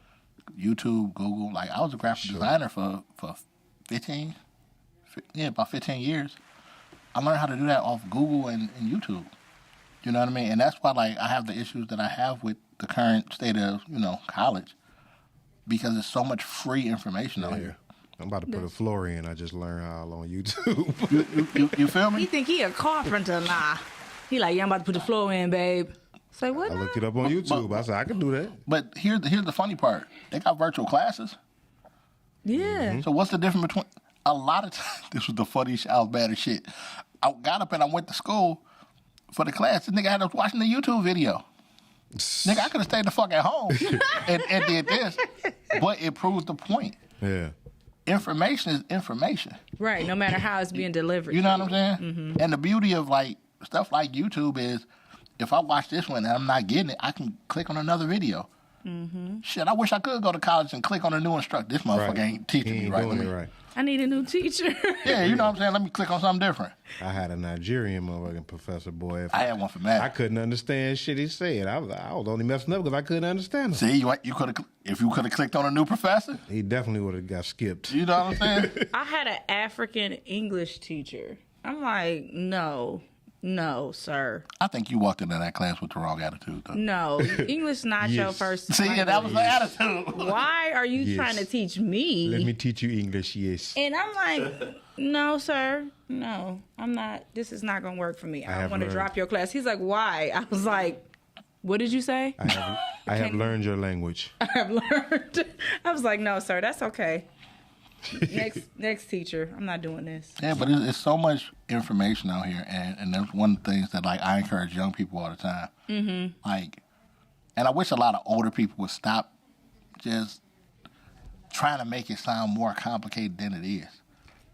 YouTube, Google. Like I was a graphic designer for 15 years. I learned how to do that off Google and YouTube. You know what I mean? And that's why like I have the issues that I have with the current state of, you know, college. Because there's so much free information out here. I'm about to put a floor in. I just learned how on YouTube. You feel He me? think he a carpenter. Nah. He like, yeah, I'm about to put the floor in, babe. Say what? I now? looked it up on YouTube. I said, I can do that. But here's the funny part. They got virtual classes. Yeah. So what's the difference between a lot of times? This was the funniest shit. I was bad as shit. I got up and I went to school for the class. This nigga had us watching the YouTube video. Nigga, I could have stayed the fuck at home and did this. But it proves the point. Yeah. Information is information. Right. No matter how it's being delivered. You know what I'm saying? Mm-hmm. And the beauty of like stuff like YouTube is if I watch this one and I'm not getting it, I can click on another video. Mm-hmm. Shit, I wish I could go to college and click on a new instructor. This motherfucker Right. ain't teaching He me ain't right. doing Let it me- right. I need a new teacher. Yeah, you know what I'm saying? Let me click on something different. I had a Nigerian motherfucking professor, boy. If I had one for math. I couldn't understand shit he said. I was only messing up because I couldn't understand him. See, you could have if you could have clicked on a new professor. He definitely would have got skipped. You know what I'm saying? I had an African English teacher. I'm like, no, sir. I think you walked into that class with the wrong attitude, though. No, English not your Yes. first See, yeah, that was the language. attitude. Why are you Yes. trying to teach me? Let me teach you English, yes. And I'm like, no, sir. No, I'm not. This is not going to work for me. I have want to learned. drop your class. He's like, why? I was like, what did you say? I have learned your language. I have learned. I was like, no, sir, that's okay. Next teacher. I'm not doing this. Yeah, but it's so much information out here, and that's one of the things that like I encourage young people all the time. Mm-hmm. Like, and I wish a lot of older people would stop just trying to make it sound more complicated than it is.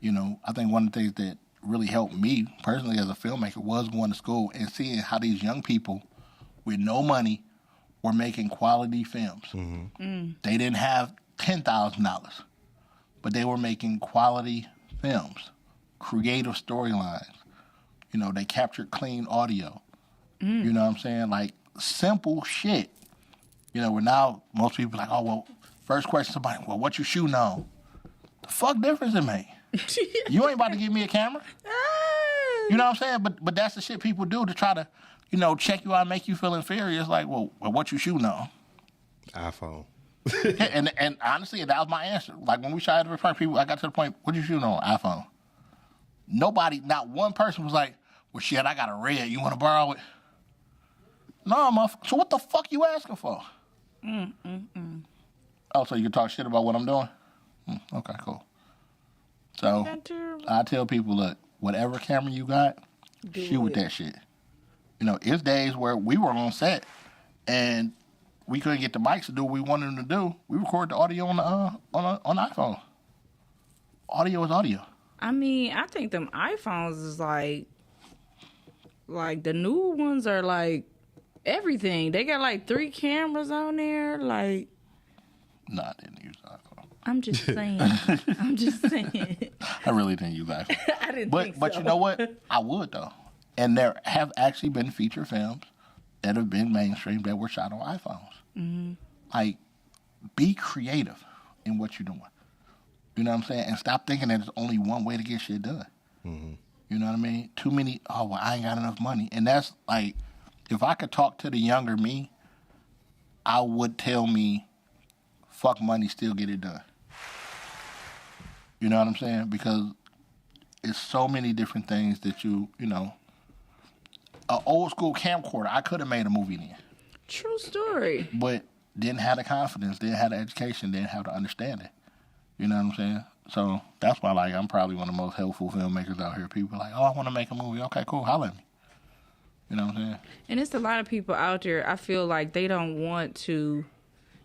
You know, I think one of the things that really helped me personally as a filmmaker was going to school and seeing how these young people with no money were making quality films. They didn't have $10,000, but they were making quality films, creative storylines. You know, they captured clean audio. You know what I'm saying? Like, simple shit. You know, where now most people are like, oh, well, first question somebody, well, what you shooting on? The fuck difference it make? You ain't about to give me a camera. You know what I'm saying? But that's the shit people do to try to, you know, check you out and make you feel inferior. It's like, well what you shooting on? iPhone. and honestly, that was my answer. Like when we shot at the first people, I got to the point, what you shooting on? iPhone. Nobody, not one person was like, well, shit, I got a red. You want to borrow it? No, motherfucker. So what the fuck you asking for? Oh, so you can talk shit about what I'm doing? Okay, cool. So Not terrible. I tell people, look, whatever camera you got, shoot with it. that shit. You know, it's days where we were on set and we couldn't get the mics to do what we wanted them to do. We record the audio on the iPhone. Audio is audio. I mean, I think them iPhones is like the new ones are like everything. They got like 3 cameras on there. Like, No, I didn't use iPhone. I'm just saying. I'm just saying. I really didn't use iPhone. I didn't But think so. but you know what? I would though. And there have actually been feature films that have been mainstream that were shot on iPhones. Mm-hmm. Like, be creative in what you're doing. You know what I'm saying? And stop thinking that there's only one way to get shit done. You know what I mean? Too many, oh, well, I ain't got enough money. And that's like, if I could talk to the younger me, I would tell me, fuck money, still get it done. You know what I'm saying? Because it's so many different things that you know. An old school camcorder, I could have made a movie then. True story. But didn't have the confidence, didn't have the education, didn't have the understanding. You know what I'm saying? So that's why, like, I'm probably one of the most helpful filmmakers out here. People are like, oh, I want to make a movie. Okay, cool, holla at me. You know what I'm saying? And it's a lot of people out there, I feel like they don't want to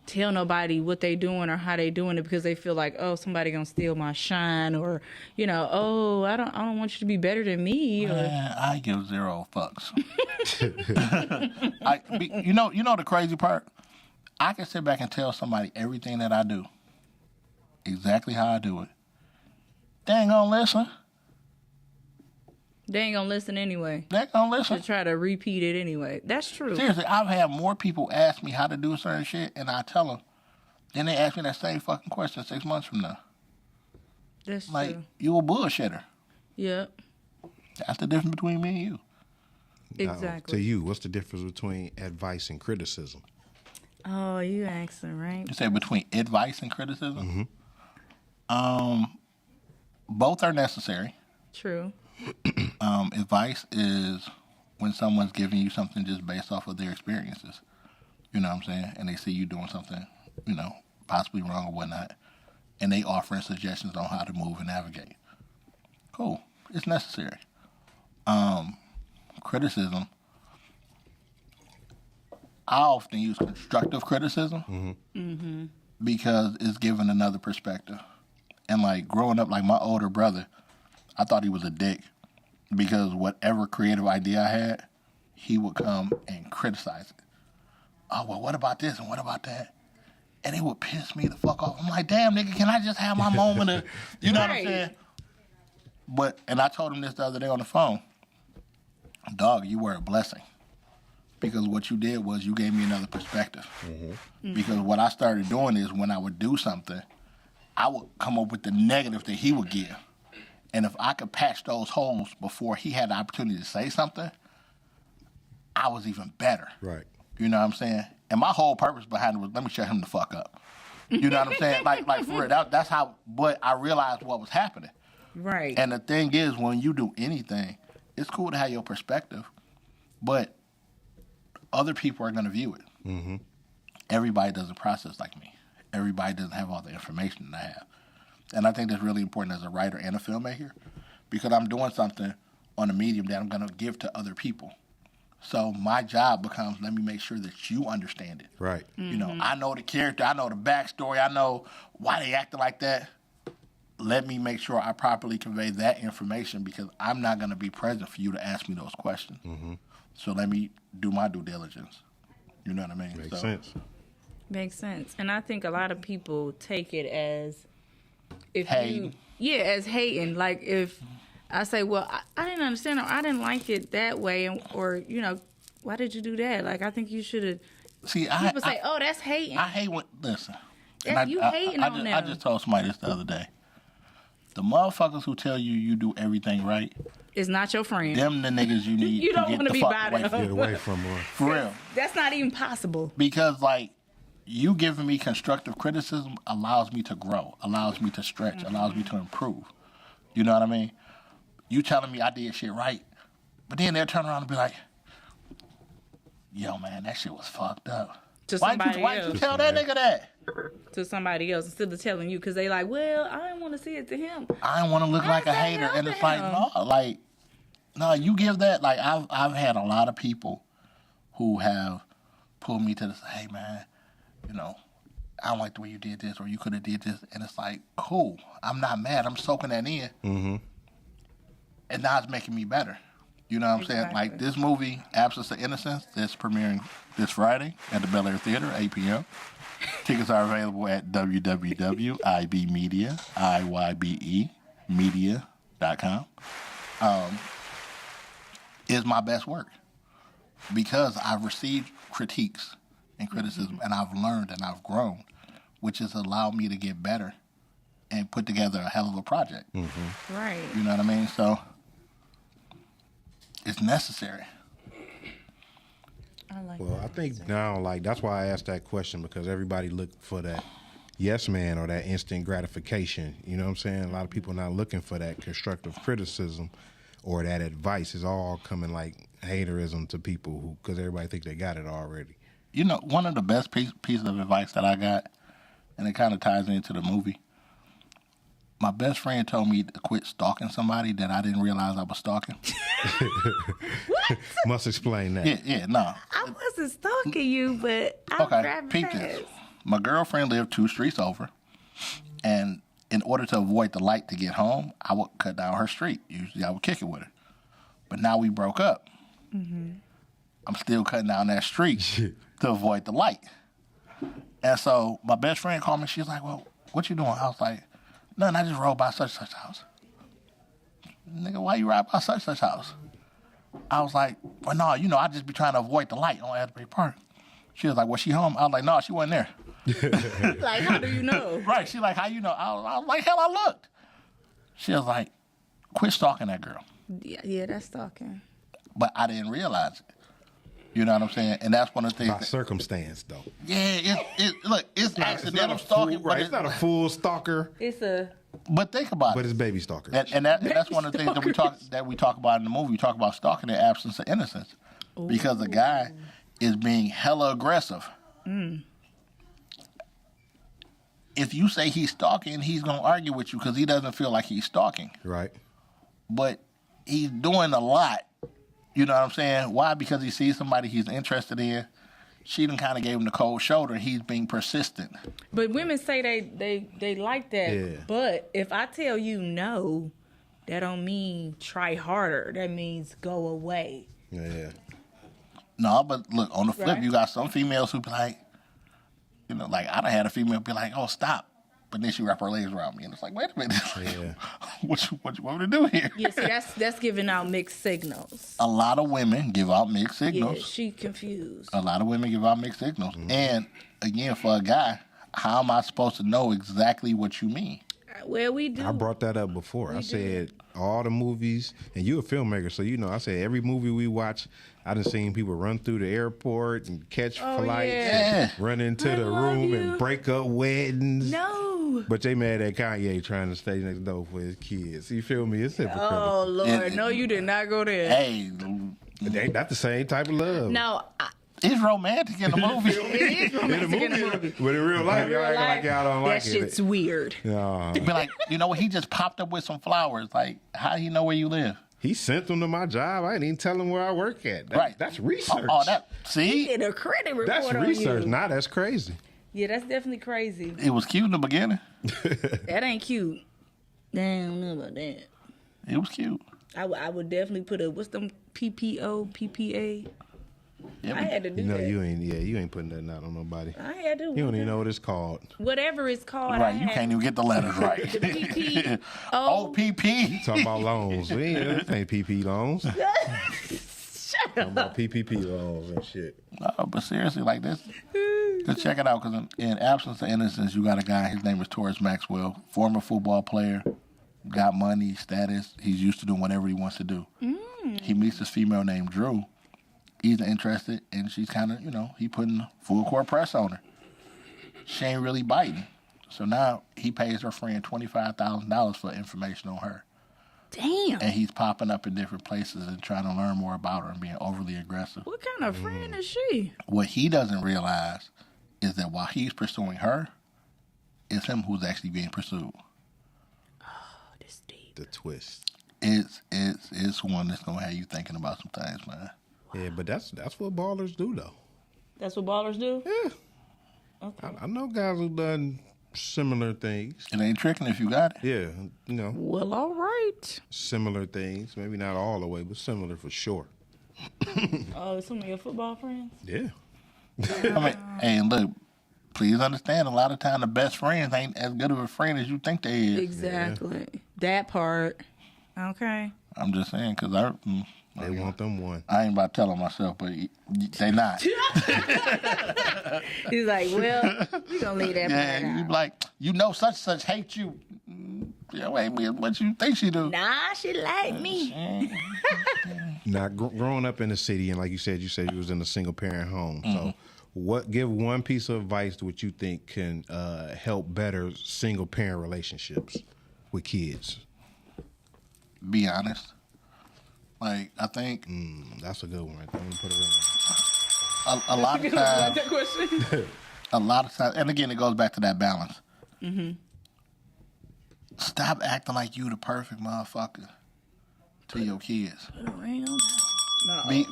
tell nobody what they doing or how they doing it because they feel like, oh, somebody gonna steal my shine, or, you know, oh, I don't want you to be better than me. Or, Man, I give 0 fucks. You know the crazy part? I can sit back and tell somebody everything that I do, exactly how I do it. They ain't gonna listen. they ain't gonna listen anyway. They ain't gonna To listen. try to repeat it anyway. That's true. Seriously, I've had more people ask me how to do certain shit, and I tell them. Then they ask me that same fucking question 6 months from now. That's Like, true. you a bullshitter. Yep. That's the difference between me and you. Now, Exactly. to you, what's the difference between advice and criticism? Oh, you asking, right? You say between advice and criticism? Both are necessary. True. Advice is when someone's giving you something just based off of their experiences. You know what I'm saying? And they see you doing something, you know, possibly wrong or whatnot. And they offering suggestions on how to move and navigate. Cool. It's necessary. Criticism. I often use constructive criticism because it's giving another perspective. And like growing up, like my older brother, I thought he was a dick because whatever creative idea I had, he would come and criticize it. Oh, well, what about this and what about that? And it would piss me the fuck off. I'm like, damn, nigga, can I just have my moment of, you know what I'm Right. saying? And I told him this the other day on the phone. Dog, you were a blessing. Because what you did was you gave me another perspective. Because what I started doing is when I would do something, I would come up with the negative that he would give. And if I could patch those holes before he had the opportunity to say something, I was even better. Right. You know what I'm saying? And my whole purpose behind it was let me shut him the fuck up. You know what I'm saying? Like for real. That's how, but I realized what was happening. Right. And the thing is, when you do anything, it's cool to have your perspective, but other people are going to view it. Everybody doesn't process like me. Everybody doesn't have all the information that I have. And I think that's really important as a writer and a filmmaker because I'm doing something on a medium that I'm going to give to other people. So my job becomes, let me make sure that you understand it. Right. You know, I know the character, I know the backstory, I know why they acted like that. Let me make sure I properly convey that information because I'm not going to be present for you to ask me those questions. So let me do my due diligence. You know what I mean? Makes sense. Makes sense. And I think a lot of people take it as if Hating. as hating. Like if I say, well, I didn't understand or I didn't like it that way, or, you know, why did you do that? Like, I think you should have. See, People say, oh, that's hating. I hate when, listen. You hating on I them. just told somebody this the other day. The motherfuckers who tell you you do everything right, It's not your friend. them the niggas you need You to don't get wanna the be fuck by away them. from. Get away from her. For real. That's not even possible. Because, like, you giving me constructive criticism allows me to grow, allows me to stretch, allows me to improve. You know what I mean? You telling me I did shit right, but then they'll turn around and be like, yo, man, that shit was fucked up. to Why'd somebody you else. tell that nigga that? To somebody else instead of telling you, because they like, well, I don't want to see it to him. I don't want to look like a say hater, no and to it's like him. no, you give that. Like I've had a lot of people who have pulled me to the side, hey man, you know, I don't like the way you did this, or you could have did this, and it's like, cool, I'm not mad, I'm soaking that in, and now it's making me better. You know what I'm saying? Like this movie, Absence of Innocence, that's premiering this Friday at the Bel Air Theater, 8 p.m. Tickets are available at www.ibmedia.com. Is my best work because I've received critiques and criticism, and I've learned and I've grown, which has allowed me to get better and put together a hell of a project. Right. You know what I mean? So it's necessary. I like Well, I think now, like, that's why I asked that question, because everybody look for that yes man or that instant gratification. You know what I'm saying? A lot of people not looking for that constructive criticism or that advice. It's all coming like haterism to people who, because everybody think they got it already. You know, one of the best pieces of advice that I got, and it kind of ties into the movie, my best friend told me to quit stalking somebody that I didn't realize I was stalking. Must explain that. Yeah, no. I wasn't stalking you, but I'm Okay, grabbing peep fast. this. My girlfriend lived 2 streets over, and in order to avoid the light to get home, I would cut down her street. Usually I would kick it with her. But now we broke up. I'm still cutting down that street to avoid the light. And so my best friend called me. She's like, well, what you doing? I was like, nothing, I just rode by such house. Nigga, why you ride by such house? I was like, well, no, you know, I just be trying to avoid the light on Asbury Park. She was like, was she home? I was like, no, she wasn't there. Like, how do you know? Right. She like, how you know? I was like, hell, I looked. She was like, quit stalking that girl. Yeah, that's stalking. But I didn't realize it. You know what I'm saying? And that's one of the things. By circumstance, though. Yeah, it's accidental a stalking, full, right? It's not a full stalker, It's a but think about but it. it's baby stalker. And that's one of the things that we talk about in the movie. We talk about stalking in absence of innocence, because the guy is being hella aggressive. If you say he's stalking, he's gonna argue with you because he doesn't feel like he's stalking. Right. But he's doing a lot. You know what I'm saying? Why? Because he sees somebody he's interested in. She done kind of gave him the cold shoulder. He's being persistent. But women say they like that. Yeah. But if I tell you no, that don't mean try harder. That means go away. Yeah. No, but look, on the flip, Right. you got some females who be like, you know, like I done had a female be like, oh, stop. But then she wrap her legs around me. And it's like, wait a minute. Yeah. what you want me to do here? Yeah, see, that's giving out mixed signals. A lot of women give out mixed Yeah, signals. she confused. A lot of women give out mixed signals. And again, for a guy, how am I supposed to know exactly what you mean? Well, we do. I brought that up before. I said all the movies, and you're a filmmaker, so you know. I said every movie we watch, I done seen people run through the airport and catch flights, yeah. and run into I the love room you. and break up weddings. No. But they mad at Kanye trying to stay next door for his kids. You feel me? It's hypocritical. Oh Lord, And- no, you did not go there. Hey, But they ain't that the same type of love. No, it's romantic in the movie. it is In the romantic movie, but in real life, y'all acting like y'all don't that like shit's it. weird. No. Be like, you know what? He just popped up with some flowers. Like, how he know where you live? He sent them to my job. I didn't even tell him where I work at. Right. That's research. That see, Did a credit report That's on research. you. Nah, that's crazy. Yeah, that's definitely crazy. it was cute in the beginning. That ain't cute. Damn, I don't know about that. It was cute. I would definitely put a what's them PPO PPA. Yeah, I had to do You know, that. you ain't putting that out on nobody. I had to. You don't even know what it's called. Whatever it's called. right. I You had can't even get the letters right. PPO. OPP. Talking about loans. We ain't, this ain't PP loans. Talking about PPP loans and shit. No, but seriously, like this. Just check it out, because in absence of innocence, you got a guy. His name is Torrance Maxwell, former football player, got money, status. He's used to doing whatever he wants to do. He meets this female named Drew. He's interested, and she's kind of, you know, he putting full court press on her. She ain't really biting. So now he pays her friend $25,000 for information on her. Damn. and he's popping up in different places and trying to learn more about her and being overly aggressive. What kind of friend is she? What he doesn't realize is that while he's pursuing her, it's him who's actually being pursued. Oh, this deep. The twist. It's one that's gonna have you thinking about some things, man. Yeah, but that's what ballers do though. That's what ballers do? Yeah. Okay. I know guys who've done similar things. It ain't tricking if you got it. Yeah, you know, Well, all right. similar things. Maybe not all the way, but similar for sure. Oh, some of your football friends? Yeah. I mean, hey, look, please understand. A lot of time, the best friends ain't as good of a friend as you think they is. Exactly. That part. Okay. I'm just saying, because They want them one. I ain't about to tell on myself, but they not. He's like, well, we gonna leave that part Yeah, you out. be like, you know, such hates you. Yeah, wait, what you think she do? Nah, she like me. Now, growing up in the city, and like you said you was in a single parent home. So, give one piece of advice which you think can help better single parent relationships with kids? Be honest. Like, I think That's a good one. Right there. Let me put it in. a lot of times, and again, it goes back to that balance. Stop acting like you the perfect motherfucker to your kids.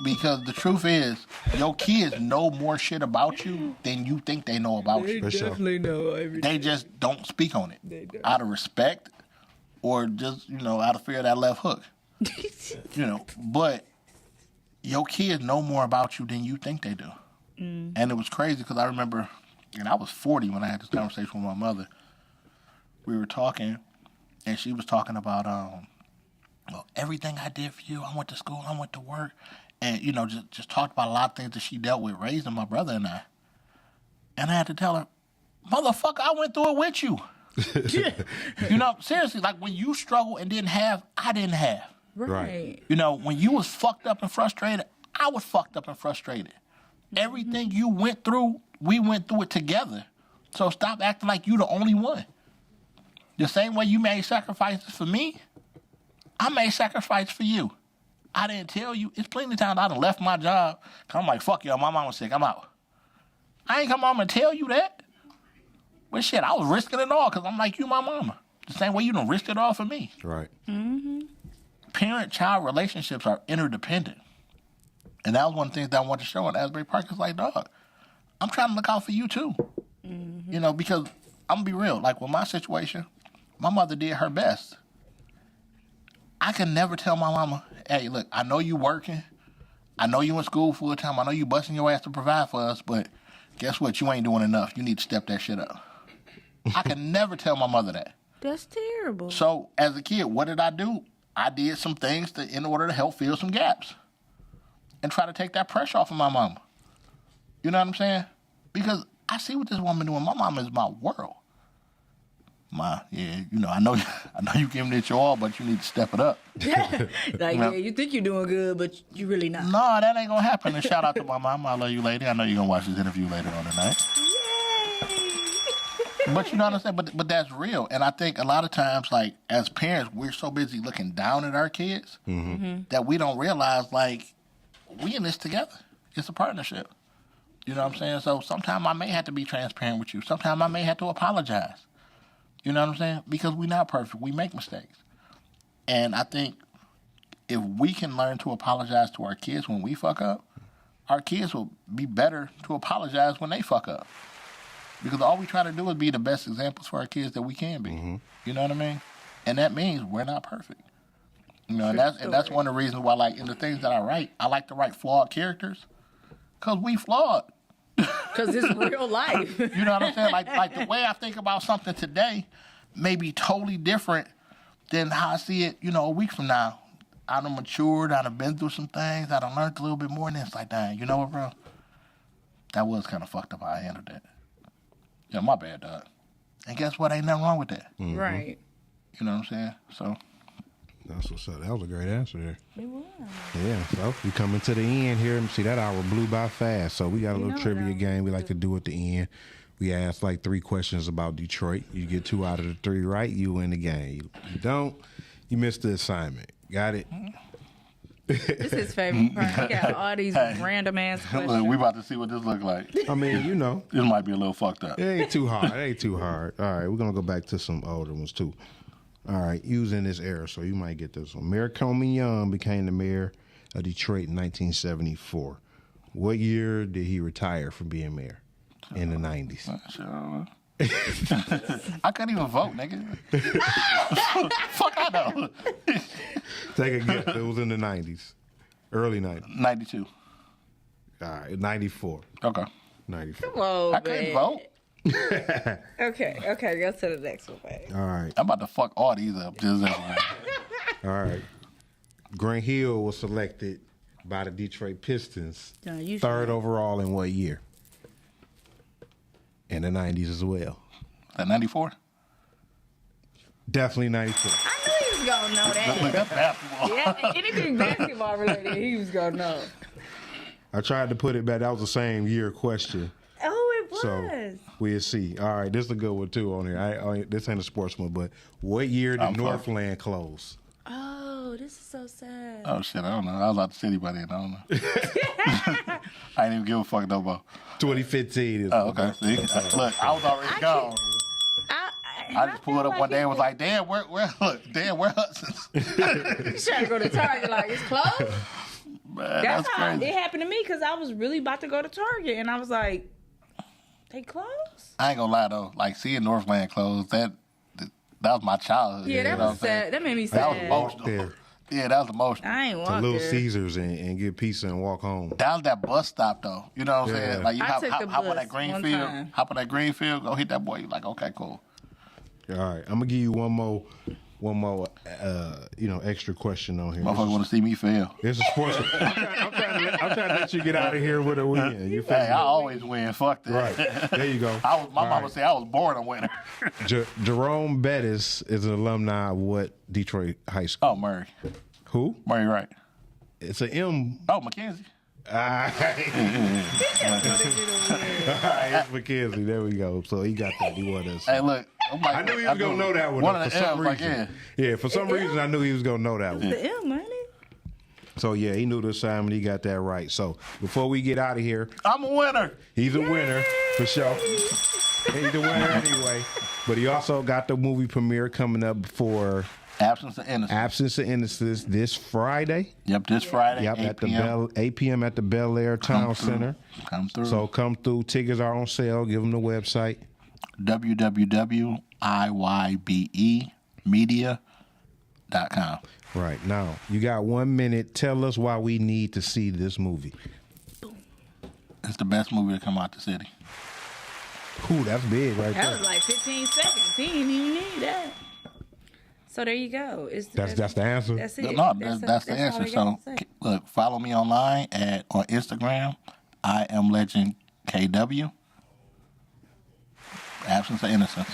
Because the truth is, your kids know more shit about you than you think they know about you. For sure. know everything. They just don't speak on it out of respect or just, out of fear of that left hook. But your kids know more about you than you think they do. And it was crazy because I remember, and I was 40 when I had this conversation with my mother. We were talking, and she was talking about everything I did for you. I went to school, I went to work, and just talked about a lot of things that she dealt with raising my brother and I. And I had to tell her, motherfucker, I went through it with you. Seriously, like when you struggled and didn't have, I didn't have. Right. When you was fucked up and frustrated, I was fucked up and frustrated. Everything you went through, we went through it together. So stop acting like you the only one. The same way you made sacrifices for me, I made sacrifices for you. I didn't tell you. It's plenty of times I done left my job. 'Cause I'm like, fuck y'all, my mama's sick, I'm out. I ain't come home and tell you that. But shit, I was risking it all because I'm like, you my mama. The same way you done risked it all for me. Right. Parent-child relationships are interdependent. And that was one of the things that I wanted to show in Asbury Park. It's like, dog, I'm trying to look out for you too. Because I'm going to be real. Like with my situation, my mother did her best. I can never tell my mama, hey, look, I know you working. I know you in school full time. I know you busting your ass to provide for us, but guess what? You ain't doing enough. You need to step that shit up. I can never tell my mother that. That's terrible. So as a kid, what did I do? I did some things in order to help fill some gaps and try to take that pressure off of my mama. You know what I'm saying? Because I see what this woman doing. My mama is my world. I know you giving it your all, but you need to step it up. You think you're doing good, but you really not. No, that ain't gonna happen. And shout out to my mama. I love you, lady. I know you're gonna watch this interview later on tonight. But you know what I'm saying? But that's real. And I think a lot of times, like, as parents, we're so busy looking down at our kids that we don't realize, like, we in this together. It's a partnership. You know what I'm saying? So sometimes I may have to be transparent with you. Sometimes I may have to apologize. You know what I'm saying? Because we're not perfect. We make mistakes. And I think if we can learn to apologize to our kids when we fuck up, our kids will be better to apologize when they fuck up. Because all we try to do is be the best examples for our kids that we can be. You know what I mean? And that means we're not perfect. And that's one of the reasons why, like, in the things that I write, I like to write flawed characters. Because we flawed. Because it's real life. You know what I'm saying? Like the way I think about something today may be totally different than how I see it, a week from now. I done matured, I done been through some things, I done learned a little bit more, and it's like, dang, you know what, bro? That was kind of fucked up how I handled that. Yeah, my bad, dog. And guess what? Ain't nothing wrong with that. Right. You know what I'm saying? So That's what's up. That was a great answer there. It was. Yeah, so we coming to the end here. See, that hour blew by fast. So we got a little trivia game we like to do at the end. We ask like 3 questions about Detroit. You get 2 out of the 3 right, you win the game. You don't, You missed the assignment. Got it? This is his favorite part. He got all these random ass Look, questions. we about to see what this look like. I mean, you know, This might be a little fucked up. it ain't too hard. It ain't too hard. All right, we're gonna go back to some older ones too. All right, he was in this era, so you might get this one. Mayor Coleman Young became the mayor of Detroit in 1974. What year did he retire from being mayor? In the 90s. Shit, I don't know. I couldn't even vote, nigga. Fuck, I know. Take a guess. It was in the 90s. Early 90s. 92. All right, 94. Okay. 94. Whoa, I couldn't vote. Okay, go to the next one, babe. All right. I'm about to fuck all these up. Just All right. Grant Hill was selected by the Detroit Pistons No, you third overall in what year? In the 90s as well. that 94? Definitely 94. I knew he was gonna know Look, that. that's basketball. Yeah, anything basketball related, he was gonna know. I tried to put it back. That was the same year question. Oh, it was. So we'll see. All right, this is a good one too on here. This ain't a sports one, but what year did I'm fine. Northland close? Oh, this is so sad. Oh, shit, I don't know. I was out the city by then. I don't know. I ain't even give a fuck no more. 2015. Is Oh, okay. See? Look, I was already gone. I just pulled up one day and was like, damn, where Hudson's? He's trying to go to Target, like, it's closed. Man, That's how crazy. it happened to me, because I was really about to go to Target, and I was like, they closed? I ain't gonna lie though, like seeing Northland closed, that was my childhood. Yeah, that you know was what I'm saying? sad. That made me That was sad. emotional. there Yeah, that was emotional. I ain't to walked Little there. Caesars and get pizza and walk home. That was that bus stop though. You know what I'm Yeah. saying? Like you I hop took the on bus that green one field, time. hop on that green field, go hit that boy. You like, okay, cool. All right, I'm gonna give you one more, extra question on here. Motherfucker want to see me fail. It's a sports. I'm trying to let you get out of here with a win. You feel Hey, me? I always win. Fuck that. Right. There you go. My mama said I was born a winner. Jerome Bettis is an alumni of what Detroit High School? Oh, Murray. Who? Murray, right. It's an M. Oh, Mackenzie. It's McKenzie. There we go. So he got that. He won us. Hey, look. I'm like, I knew he was gonna know that one, One though, of for the some M's, reason. like, yeah. Yeah, for some reason I knew he was gonna know that one. The M, money. So yeah, he knew the assignment. He got that right. So before we get out of here, I'm a winner. he's a winner for sure. He's a winner anyway. But he also got the movie premiere coming up for Absence of Innocence. Absence of Innocence this Friday. Yep, this Friday, Yep, 8 at the p.m. 8 p.m. at the Bel Air Town through. Center. Come through. So come through. Tickets are on sale. Give them the website. www.iybemedia.com. Right now, you got 1 minute. Tell us why we need to see this movie. It's the best movie to come out the city. Ooh, that's big right That there. was like 15 seconds. He didn't even need that. So there you go. It's That's the answer. That's it. No, that's the all answer. we So gotta say. look, follow me online on Instagram. I am Legend KW. Absence of Innocence.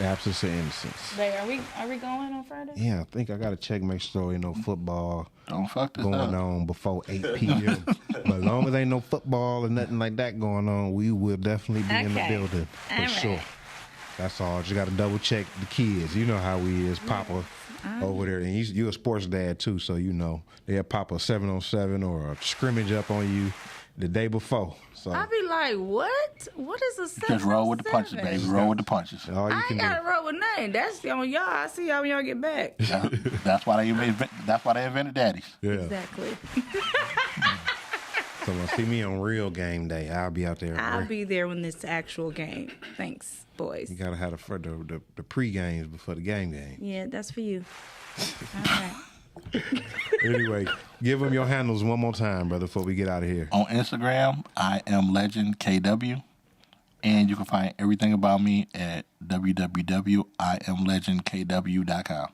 Absence of Innocence. Babe, are we going on Friday? Yeah, I think I got to check, make sure ain't no football Don't fuck this going up. on before 8 p.m. But as long as ain't no football or nothing like that going on, we will definitely be in the Okay. building for All right. sure. That's all. Just got to double check the kids. You know how we is, Papa over there. And you a sports dad too, so you know they'll pop a 7-on-7 or a scrimmage up on you the day before. So I'd be like, what? What is a 7? Just roll with the punches, baby. Roll with the punches. all you I can ain't do. got to roll with nothing. That's on y'all. I see y'all when y'all get back. That's why they invented daddies. Yeah. Exactly. So when see me on real game day, I'll be out there. I'll be there when it's actual game. Thanks, boys. You gotta have the pre games before the game. Yeah, that's for you. All right. Anyway, give them your handles one more time, brother, before we get out of here. On Instagram, I am Legend KW. And you can find everything about me at www.imlegendkw.com.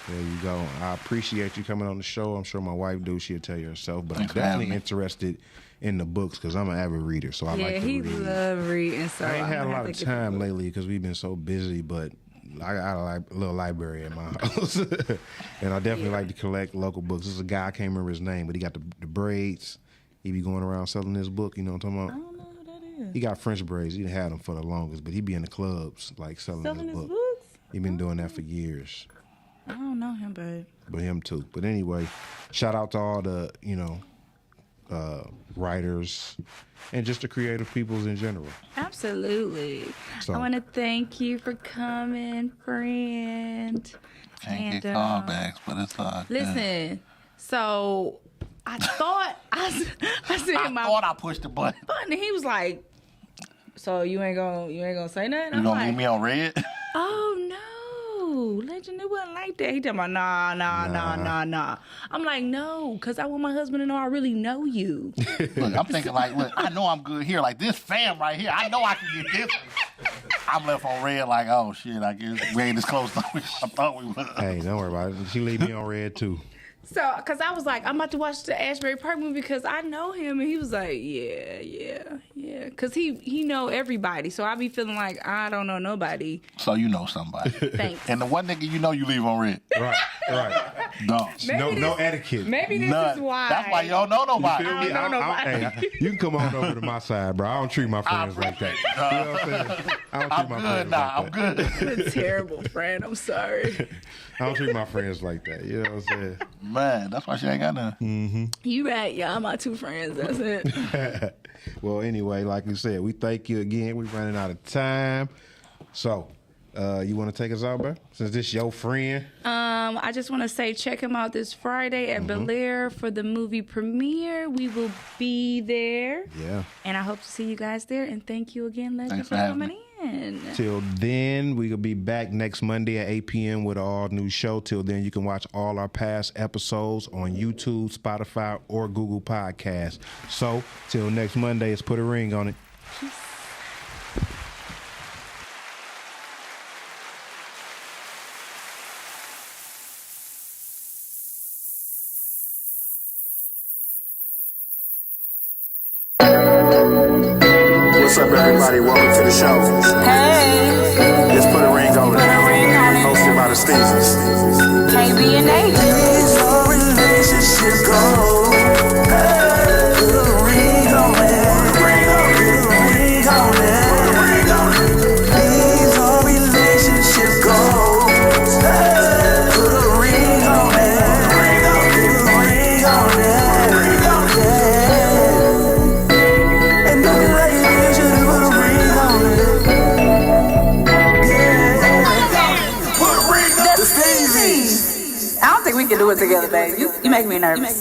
There you go. I appreciate you coming on the show. I'm sure my wife do. She'll tell you herself. But Thanks I'm for having definitely me. interested in the books because I'm an avid reader, so I Yeah, like to he read. love reading. So I ain't I'm had a gonna lot have of to get time the book. lately because we've been so busy, but I got a little library in my house. And I definitely like to collect local books. There's a guy, I can't remember his name, but he got the braids. He be going around selling his book, you know what I'm talking I about? don't know who that is. He got French braids. He had them for the longest, but he be in the clubs, like selling Selling his his book. books? He been doing that for years. I don't know him, but him too. But anyway, shout out to all the writers and just the creative peoples in general. absolutely. So- I want to thank you for coming, friend. Can't get callbacks, but it's Listen, so I thought I said I my thought I pushed the button. button, and he was like, "So you ain't gonna say nothing?" You I'm gonna like, leave me on red? "Oh no, Legend, it wasn't like that." He talking about nah. I'm like, no, because I want my husband to know I really know you. Look, I'm thinking like, look, I know I'm good here. Like this fam right here, I know I can get this. I'm left on red like, oh shit, I guess we ain't as close as I thought we was. Hey, don't worry about it. She leave me on red too. So, because I was like, I'm about to watch the Ashbury Park movie because I know him. And he was like, yeah. Because he know everybody. So I be feeling like I don't know nobody. So you know somebody. Thanks. And the one nigga you know you leave on red. Right. Dumb. No etiquette. Maybe this None. is why. That's why you don't know nobody. Feel me? I don't know why. Hey, you can come on over to my side, bro. I don't treat my friends like that. You know what I'm saying? I don't treat I'm my good friends now. like I'm that. good. I'm a terrible friend. I'm sorry. I don't treat my friends like that. You know what I'm saying? Man, that's why she ain't got none. You right. Y'all my two friends. That's it. Well, anyway, like you said, we thank you again. We're running out of time. So, you want to take us out, bro? Since this your friend. I just want to say check him out this Friday at Bel Air for the movie premiere. We will be there. Yeah. And I hope to see you guys there. And thank you again, Legend, Thanks for for having coming in. Till then, we will be back next Monday at 8 p.m. with an all-new show. Till then, you can watch all our past episodes on YouTube, Spotify, or Google Podcasts. So, till next Monday, let's put a ring on it. What's up, everybody? Welcome to the show. Hey, Let's put a ring on put a it. ring on it. Hosted by the Steezers. KB and Nate. Is our relationship gold? Hey, put a ring on it. Put a ring on it. Is our relationship gold? Hey, put a ring on it. Put a ring on it. Yeah. And nothing like it, you should put a ring on it. Yeah. Put a ring on the Steezy. I don't think we can do it together, babe. You make me nervous.